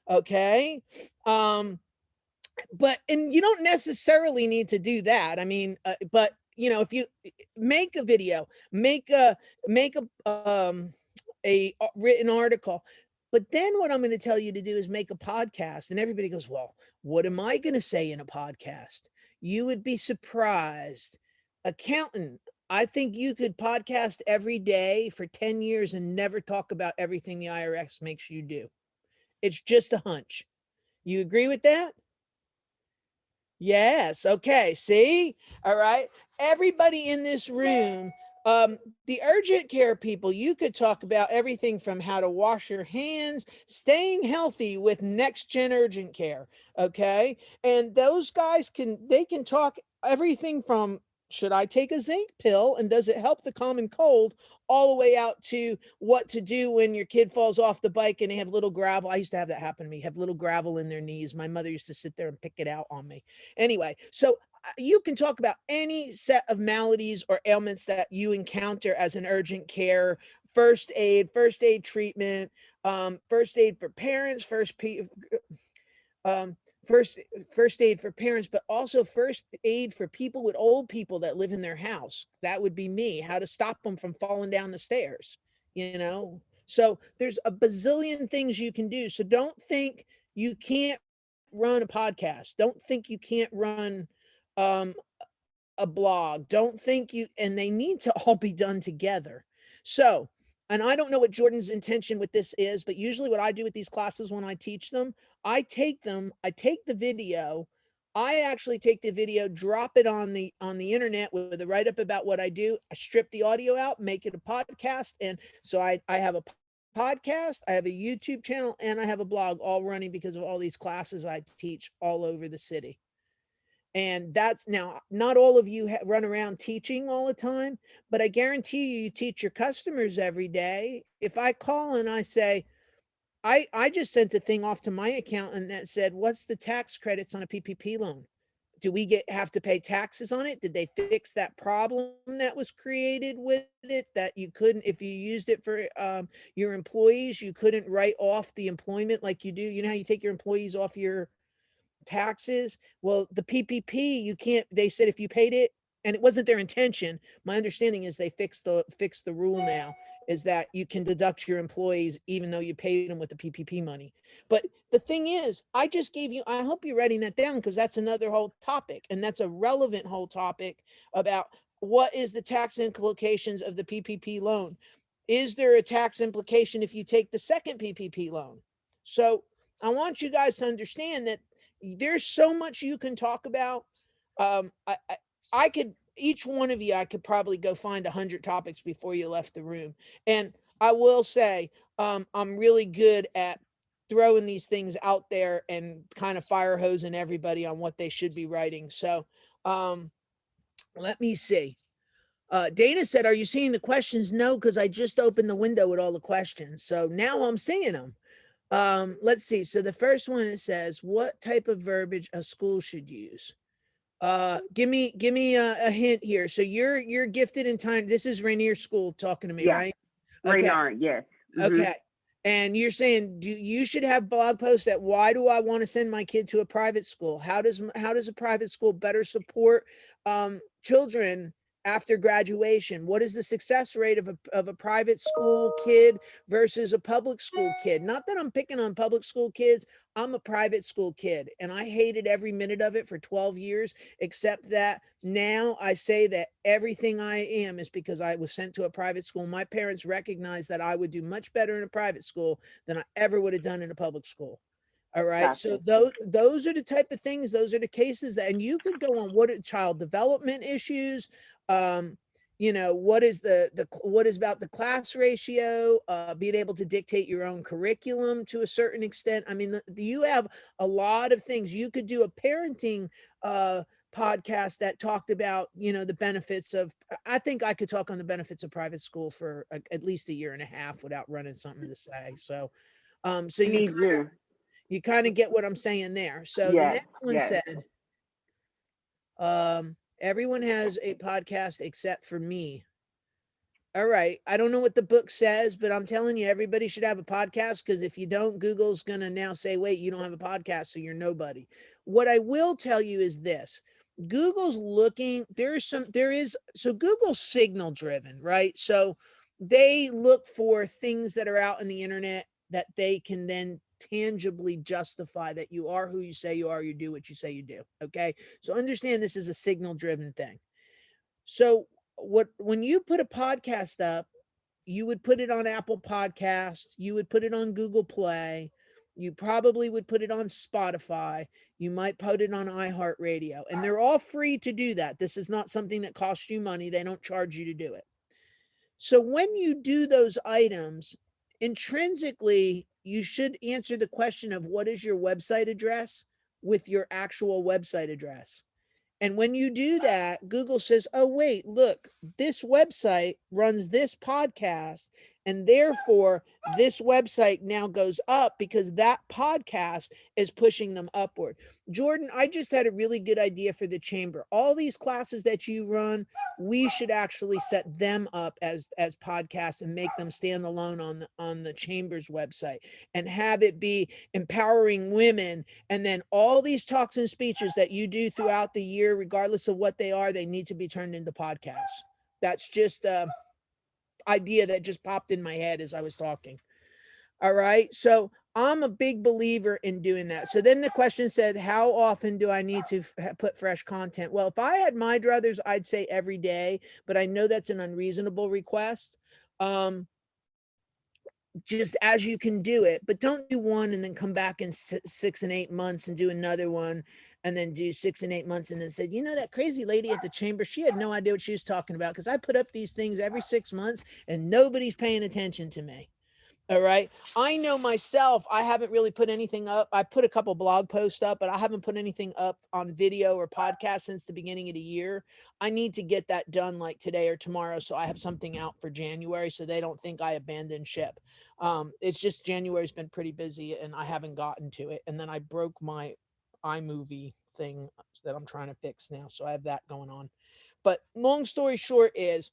Okay. But and you don't necessarily need to do that. I mean, but you know, if you make a video, make a written article, but then what I'm going to tell you to do is make a podcast. And everybody goes, well, what am I going to say in a podcast? You would be surprised. Accountant, I think you could podcast every day for 10 years and never talk about everything the IRS makes you do. It's just a hunch. You agree with that? Yes. Okay. See? All right. Everybody in this room, the urgent care people, you could talk about everything from how to wash your hands, staying healthy with next gen urgent care. Okay. And those guys they can talk everything from should I take a zinc pill and does it help the common cold, all the way out to what to do when your kid falls off the bike and they have little gravel. I used to have that happen to me, have little gravel in their knees. My mother used to sit there and pick it out on me. Anyway, so you can talk about any set of maladies or ailments that you encounter as an urgent care, first aid treatment, first aid for parents, first aid for parents, but also first aid for people with old people that live in their house. That would be me, how to stop them from falling down the stairs, you know? So there's a bazillion things you can do. So don't think you can't run a podcast. Don't think you can't run um, a blog. Don't think and they need to all be done together. So, and I don't know what Jordan's intention with this is, but usually what I do with these classes when I teach them, I take the video, I actually take the video, drop it on the internet with a write-up about what I do. I strip the audio out, make it a podcast. And so I have a podcast, I have a YouTube channel, and I have a blog all running because of all these classes I teach all over the city. And that's now not all of you run around teaching all the time, but I guarantee you teach your customers every day. If I call and I say, I just sent the thing off to my accountant that said, what's the tax credits on a PPP loan? Do we have to pay taxes on it? Did they fix that problem that was created with it, that you couldn't, if you used it for your employees, you couldn't write off the employment like you do? You know how you take your employees off your taxes? Well, the PPP, you can't, they said if you paid it, and it wasn't their intention. My understanding is they fixed the rule now, is that you can deduct your employees even though you paid them with the PPP money. But the thing is, I just gave you, I hope you're writing that down, because that's another whole topic, and that's a relevant whole topic about what is the tax implications of the PPP loan. Is there a tax implication if you take the second PPP loan? So I want you guys to understand that there's so much you can talk about. I could, each one of you, I could probably go find 100 topics before you left the room. And I will say, I'm really good at throwing these things out there and kind of fire hosing everybody on what they should be writing. So let me see. Dana said, are you seeing the questions? No, because I just opened the window with all the questions. So now I'm seeing them. Let's see. So the first one, it says, what type of verbiage a school should use? Give me a hint here. So you're gifted in time. This is Rainier School talking to me, Yeah. right? Okay. Raynard, yes. Okay. And you're saying you should have blog posts that why do I want to send my kid to a private school? How does a private school better support children after graduation? What is the success rate of a private school kid versus a public school kid? Not that I'm picking on public school kids. I'm a private school kid and I hated every minute of it for 12 years, except that now I say that everything I am is because I was sent to a private school. My parents recognized that I would do much better in a private school than I ever would have done in a public school. All right. So Gotcha. those are the type of things, those are the cases that, and you could go on what are child development issues, you know, what is what is about the class ratio, being able to dictate your own curriculum to a certain extent. I mean, you have a lot of things. You could do a parenting podcast that talked about, you know, the benefits of, I think I could talk on the benefits of private school for at least a year and a half without running something to say. So, so I need you. you kind of get what I'm saying there. So the Yes, next one yes. said, everyone has a podcast except for me. All right. I don't know what the book says, but I'm telling you, everybody should have a podcast, because if you don't, Google's going to now say, wait, you don't have a podcast, so you're nobody. What I will tell you is this. Google's looking, so Google's signal driven, right? So they look for things that are out in the internet that they can then tangibly justify that you are who you say you are, you do what you say you do. Okay. So understand this is a signal driven thing. So when you put a podcast up, you would put it on Apple Podcasts, you would put it on Google Play, you probably would put it on Spotify, you might put it on iHeartRadio, and they're all free to do that. This is not something that costs you money. They don't charge you to do it. So when you do those items, intrinsically, you should answer the question of what is your website address with your actual website address. And when you do that, Google says, oh, wait, look, this website runs this podcast. And therefore, this website now goes up because that podcast is pushing them upward. Jordan, I just had a really good idea for the chamber. All these classes that you run, we should actually set them up as podcasts and make them stand alone on the chamber's website and have it be empowering women. And then all these talks and speeches that you do throughout the year, regardless of what they are, they need to be turned into podcasts. That's just idea that just popped in my head as I was talking. All right. So I'm a big believer in doing that. So then the question said, how often do I need to put fresh content? Well, if I had my druthers, I'd say every day, but I know that's an unreasonable request. Just as you can do it, but don't do one and then come back in 6 and 8 months and do another one, and then do 6 and 8 months and then said, you know, that crazy lady at the chamber, she had no idea what she was talking about, because I put up these things every 6 months and nobody's paying attention to me. All right. I know myself, I haven't really put anything up. I put a couple blog posts up, but I haven't put anything up on video or podcast since the beginning of the year. I need to get that done like today or tomorrow, so I have something out for January, so they don't think I abandoned ship. It's just January's been pretty busy and I haven't gotten to it. And then I broke my iMovie thing that I'm trying to fix now. So I have that going on. But long story short is,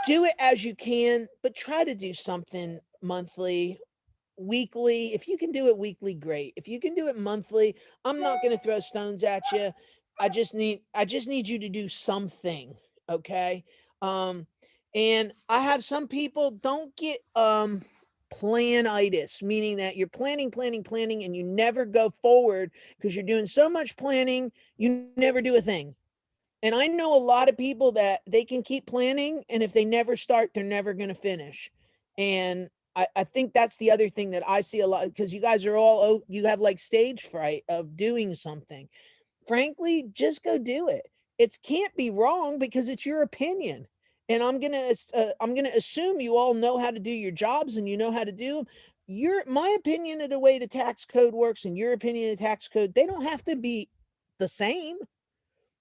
do it as you can, but try to do something monthly, weekly. If you can do it weekly, great. If you can do it monthly, I'm not going to throw stones at you. I just need you to do something. Okay. And I have some people don't get planitis, meaning that you're planning, and you never go forward because you're doing so much planning, you never do a thing. And I know a lot of people that they can keep planning, and if they never start, they're never going to finish. And I think that's the other thing that I see a lot, because you guys are all, you have like stage fright of doing something. Frankly, just go do it. It can't be wrong because it's your opinion. And I'm going to assume you all know how to do your jobs and you know how to do them. My opinion of the way the tax code works and your opinion of the tax code, they don't have to be the same.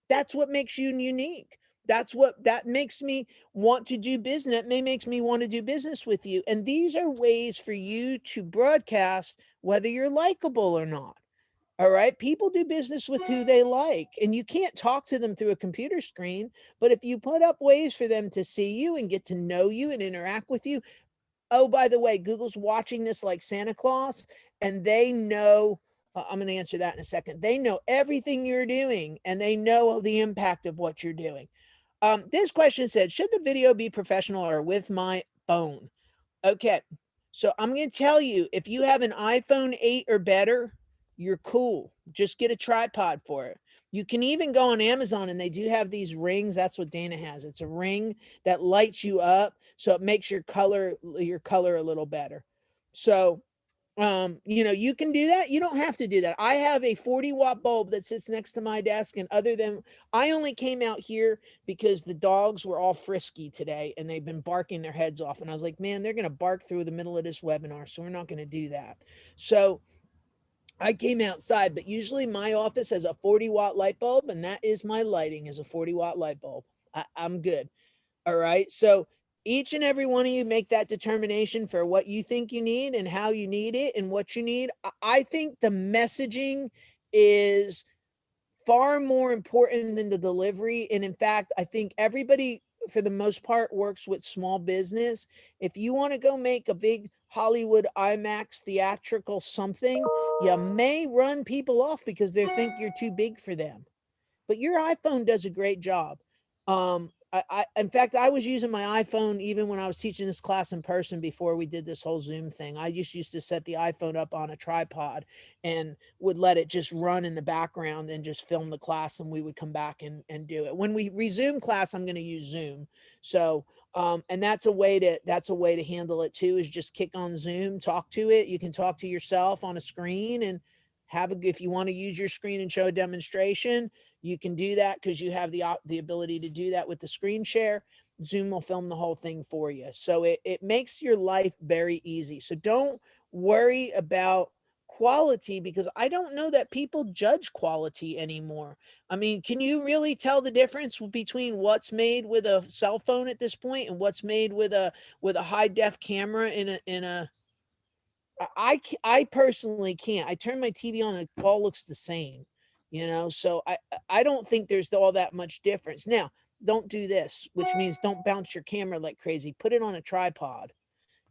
That's what makes you unique. That makes me want to do business. That makes me want to do business with you. And these are ways for you to broadcast whether you're likable or not. All right. People do business with who they like, and you can't talk to them through a computer screen. But if you put up ways for them to see you and get to know you and interact with you. Oh, by the way, Google's watching this like Santa Claus, and they know. I'm going to answer that in a second. They know everything you're doing, and they know the impact of what you're doing. This question said, should the video be professional or with my phone? Okay. So I'm going to tell you, if you have an iPhone 8 or better, you're cool. Just get a tripod for it. You can even go on Amazon and they do have these rings. That's what Dana has. It's a ring that lights you up. So it makes your color a little better. So You know, you can do that. You don't have to do that. I have a 40-watt bulb that sits next to my desk, and other than, I only came out here because the dogs were all frisky today and they've been barking their heads off. And I was like, man, they're going to bark through the middle of this webinar. So we're not going to do that. So I came outside, but usually my office has a 40-watt light bulb, and that is my lighting, is a 40-watt light bulb. I'm good. All right. So each and every one of you make that determination for what you think you need and how you need it and what you need. I think the messaging is far more important than the delivery. And in fact, I think everybody, for the most part, works with small business. If you want to go make a big Hollywood IMAX theatrical something, you may run people off because they think you're too big for them. But your iPhone does a great job. In fact, I was using my iPhone even when I was teaching this class in person before we did this whole Zoom thing. I just used to set the iPhone up on a tripod and would let it just run in the background and just film the class, and we would come back and do it. When we resume class, I'm going to use Zoom. So, and that's a way to handle it too, is just kick on Zoom, talk to it. You can talk to yourself on a screen and if you want to use your screen and show a demonstration, you can do that because you have the ability to do that with the screen share. Zoom will film the whole thing for you. So it makes your life very easy. So don't worry about quality, because I don't know that people judge quality anymore. I mean, can you really tell the difference between what's made with a cell phone at this point and what's made with a high def camera in a I personally can't. I turn my TV on and it all looks the same, you know? So I don't think there's all that much difference. Now, don't do this, which means don't bounce your camera like crazy. Put it on a tripod,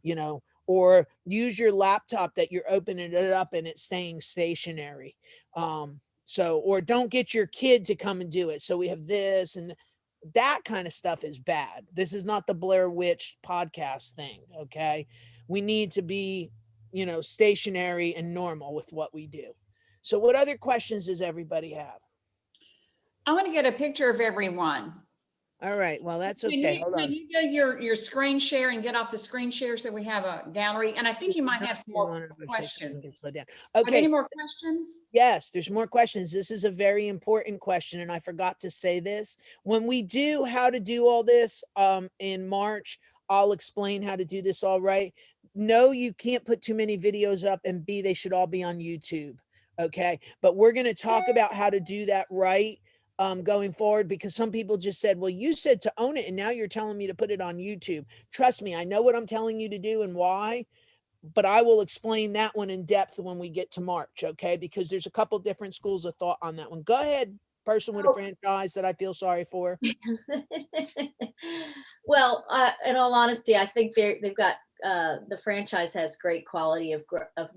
you know, or use your laptop that you're opening it up and it's staying stationary. Or don't get your kid to come and do it. So we have this and that kind of stuff is bad. This is not the Blair Witch podcast thing. Okay. We need to be, you know, stationary and normal with what we do. So what other questions does everybody have? I want to get a picture of everyone. All right. Well, that's okay. Hold on. Can you do your screen share and get off the screen share so we have a gallery? And I think you might have some more questions. Slow down. Okay. Are there Okay. any more questions? Yes, there's more questions. This is a very important question, and I forgot to say this. When we do how to do all this in March, I'll explain how to do this all right. No, you can't put too many videos up, and B, they should all be on YouTube. Okay. But we're going to talk about how to do that right going forward, because some people just said, well, you said to own it, and now you're telling me to put it on YouTube. Trust me, I know what I'm telling you to do and why, but I will explain that one in depth when we get to March. Okay. Because there's a couple different schools of thought on that one. Go ahead, person with a franchise that I feel sorry for. Well, in all honesty, I think they've got the franchise has great quality of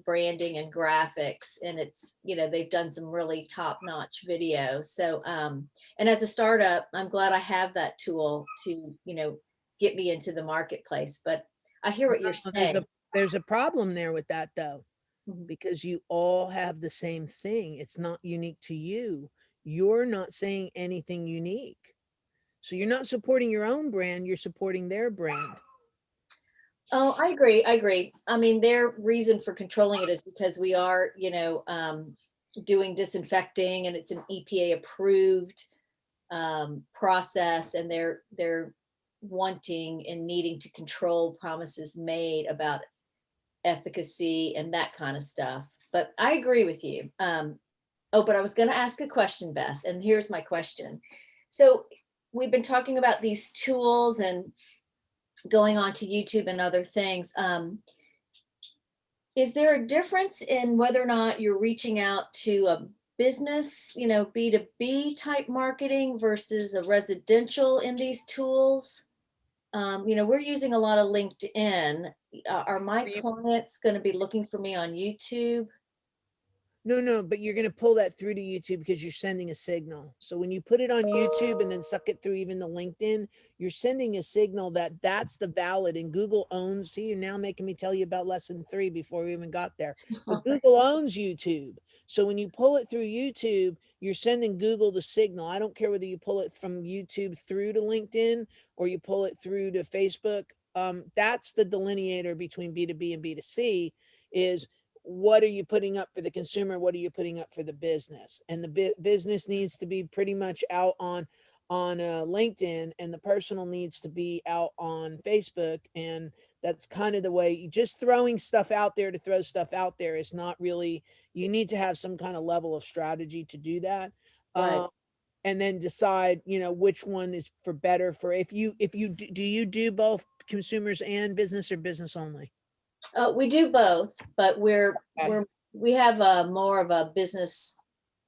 branding and graphics, and it's, you know, they've done some really top-notch video. So, and as a startup, I'm glad I have that tool to, you know, get me into the marketplace. But I hear what you're saying. There's a problem there with that though, because you all have the same thing. It's not unique to you. You're not saying anything unique. So you're not supporting your own brand, you're supporting their brand. Oh, I agree. I mean, their reason for controlling it is because we are, you know, doing disinfecting, and it's an EPA approved process, and they're wanting and needing to control promises made about efficacy and that kind of stuff. But I agree with you. But I was going to ask a question, Beth, and here's my question. So we've been talking about these tools and going on to YouTube and other things. Is there a difference in whether or not you're reaching out to a business, you know, B2B type marketing versus a residential in these tools? You know, we're using a lot of LinkedIn. Are my clients going to be looking for me on YouTube? No, but you're going to pull that through to YouTube because you're sending a signal. So when you put it on YouTube and then suck it through even the LinkedIn, you're sending a signal that that's the valid, and Google owns. See, you're now making me tell you about lesson 3 before we even got there. But Google owns YouTube. So when you pull it through YouTube, you're sending Google the signal. I don't care whether you pull it from YouTube through to LinkedIn or you pull it through to Facebook. That's the delineator between B2B and B2C is what are you putting up for the consumer? What are you putting up for the business? And the business needs to be pretty much out on LinkedIn, and the personal needs to be out on Facebook. And that's kind of the way. Just throwing stuff out there to throw stuff out there is not really, you need to have some kind of level of strategy to do that. Right. And then decide, which one is for better for, if you do you do both consumers and business, or business only? We do both, but Okay. we have a more of a business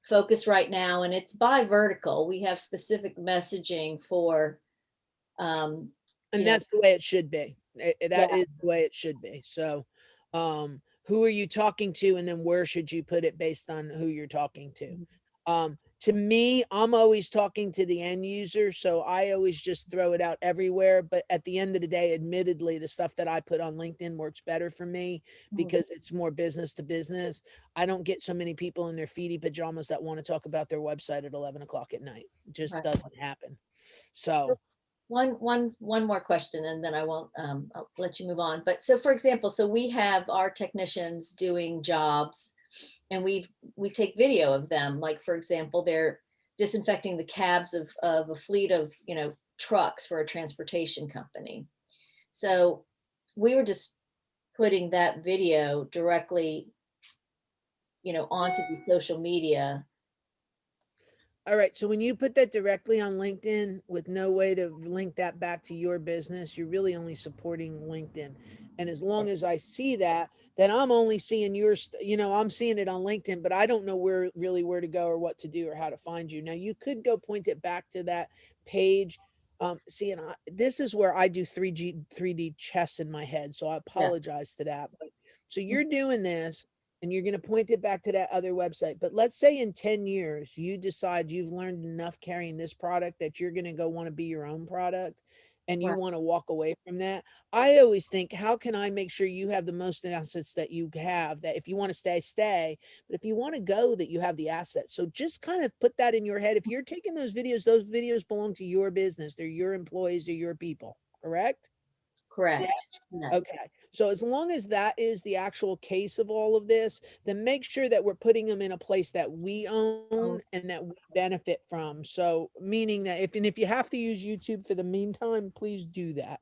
focus right now, and it's by vertical. We have specific messaging for, And you know, that's the way it should be. That yeah. is the way it should be. So, who are you talking to, and then where should you put it based on who you're talking to? To me, I'm always talking to the end user, so I always just throw it out everywhere. But at the end of the day, admittedly, the stuff that I put on LinkedIn works better for me because it's more business to business. I don't get so many people in their feety pajamas that want to talk about their website at 11 o'clock at night. It just Right. doesn't happen. So One more question, and then I'll let you move on. But so, for example, so we have our technicians doing jobs, and we take video of them. Like, for example, they're disinfecting the cabs of a fleet of, trucks for a transportation company. So we were just putting that video directly, onto the social media. all right. So when you put that directly on LinkedIn with no way to link that back to your business, you're really only supporting LinkedIn. And as long as I see that, then I'm only seeing I'm seeing it on LinkedIn, but I don't know where to go or what to do or how to find you. Now you could go point it back to that page. This is where I do 3D chess in my head. So I apologize to that. But so you're doing this, and you're going to point it back to that other website. But let's say in 10 years, you decide you've learned enough carrying this product that you're going to go want to be your own product, and you Right. want to walk away from that. I always think, how can I make sure you have the most assets that you have, that if you want to stay, but if you want to go, that you have the assets. So just kind of put that in your head. If you're taking those videos belong to your business. They're your employees, they're your people, correct? Correct. Yes. Yes. Okay. So as long as that is the actual case of all of this, then make sure that we're putting them in a place that we own and that we benefit from. So meaning that if you have to use YouTube for the meantime, please do that.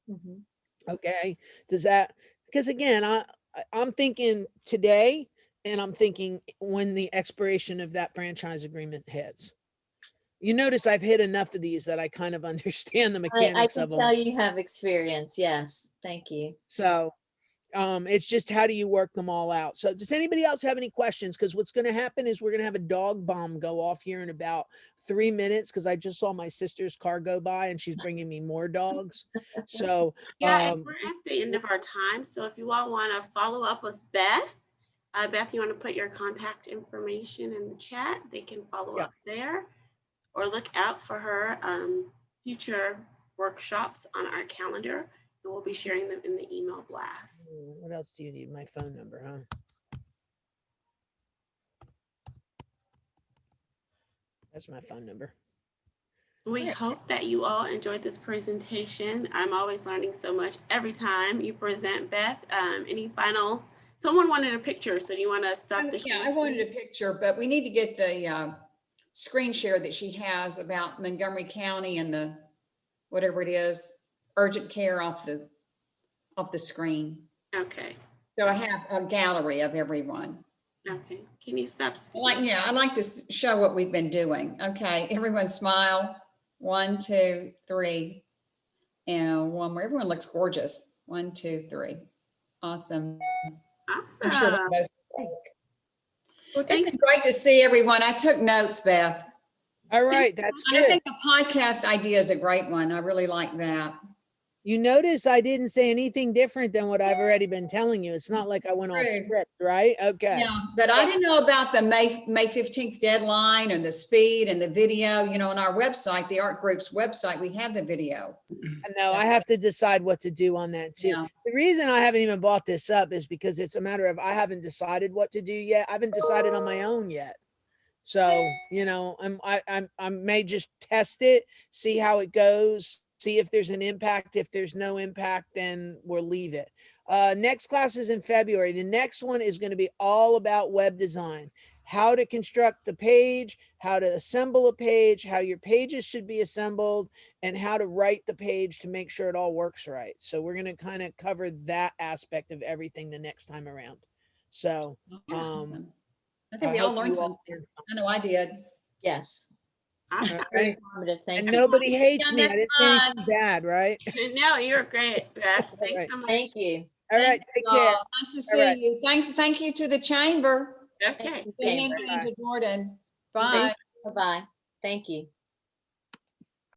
Mhm. Okay. Because again, I'm thinking today, and I'm thinking when the expiration of that franchise agreement hits. You notice I've hit enough of these that I kind of understand the I mechanics can of them. tell you have experience. Yes. Thank you. So it's just, how do you work them all out? So does anybody else have any questions? Because what's going to happen is we're going to have a dog bomb go off here in about 3 minutes, because I just saw my sister's car go by and she's bringing me more dogs. So yeah, and we're at the end of our time. So if you all want to follow up with Beth, Beth, you want to put your contact information in the chat? They can follow up there, or look out for her future workshops on our calendar, and we'll be sharing them in the email blast. What else do you need? My phone number, huh? That's my phone number. We hope that you all enjoyed this presentation. I'm always learning so much every time you present, Beth. Any final, someone wanted a picture, so do you want to stop the share? Yeah, I wanted a picture, but we need to get the screen share that she has about Montgomery County and the, whatever it is, urgent care off the screen. Okay. So I have a gallery of everyone. Okay. Can you stop? I'd like to show what we've been doing. Okay, everyone smile. 1, 2, 3. And one more. Everyone looks gorgeous. 1, 2, 3. Awesome. I'm sure one of those. Well, it's been great to see everyone. I took notes, Beth. All right, that's good. I think the podcast idea is a great one. I really like that. You notice I didn't say anything different than what I've already been telling you. It's not like I went off script, right? Okay. Yeah, but I didn't know about the May 15th deadline and the speed and the video. On our website, the art group's website, we have the video. No, I have to decide what to do on that too. Yeah. The reason I haven't even brought this up is because it's a matter of, I haven't decided what to do yet. I haven't decided on my own yet. So, I may just test it, see how it goes, see if there's an impact. If there's no impact, then we'll leave it. Next class is in February. The next one is going to be all about web design, how to construct the page, how to assemble a page, how your pages should be assembled, and how to write the page to make sure it all works right. So we're going to kind of cover that aspect of everything the next time around. So Awesome. I think we all learned something. I know I did. Yes. Awesome. Very right. informative. Thank And you. nobody hates Yeah, me. I didn't say next anything bad, right? No, you're great, Beth. All Thanks right. so much. Thank you. All right, Thank take you care. all. Nice to All see right. you. Thank you to the chamber. Okay. Good evening Bye. to Jordan. Bye. Bye-bye. Thank you.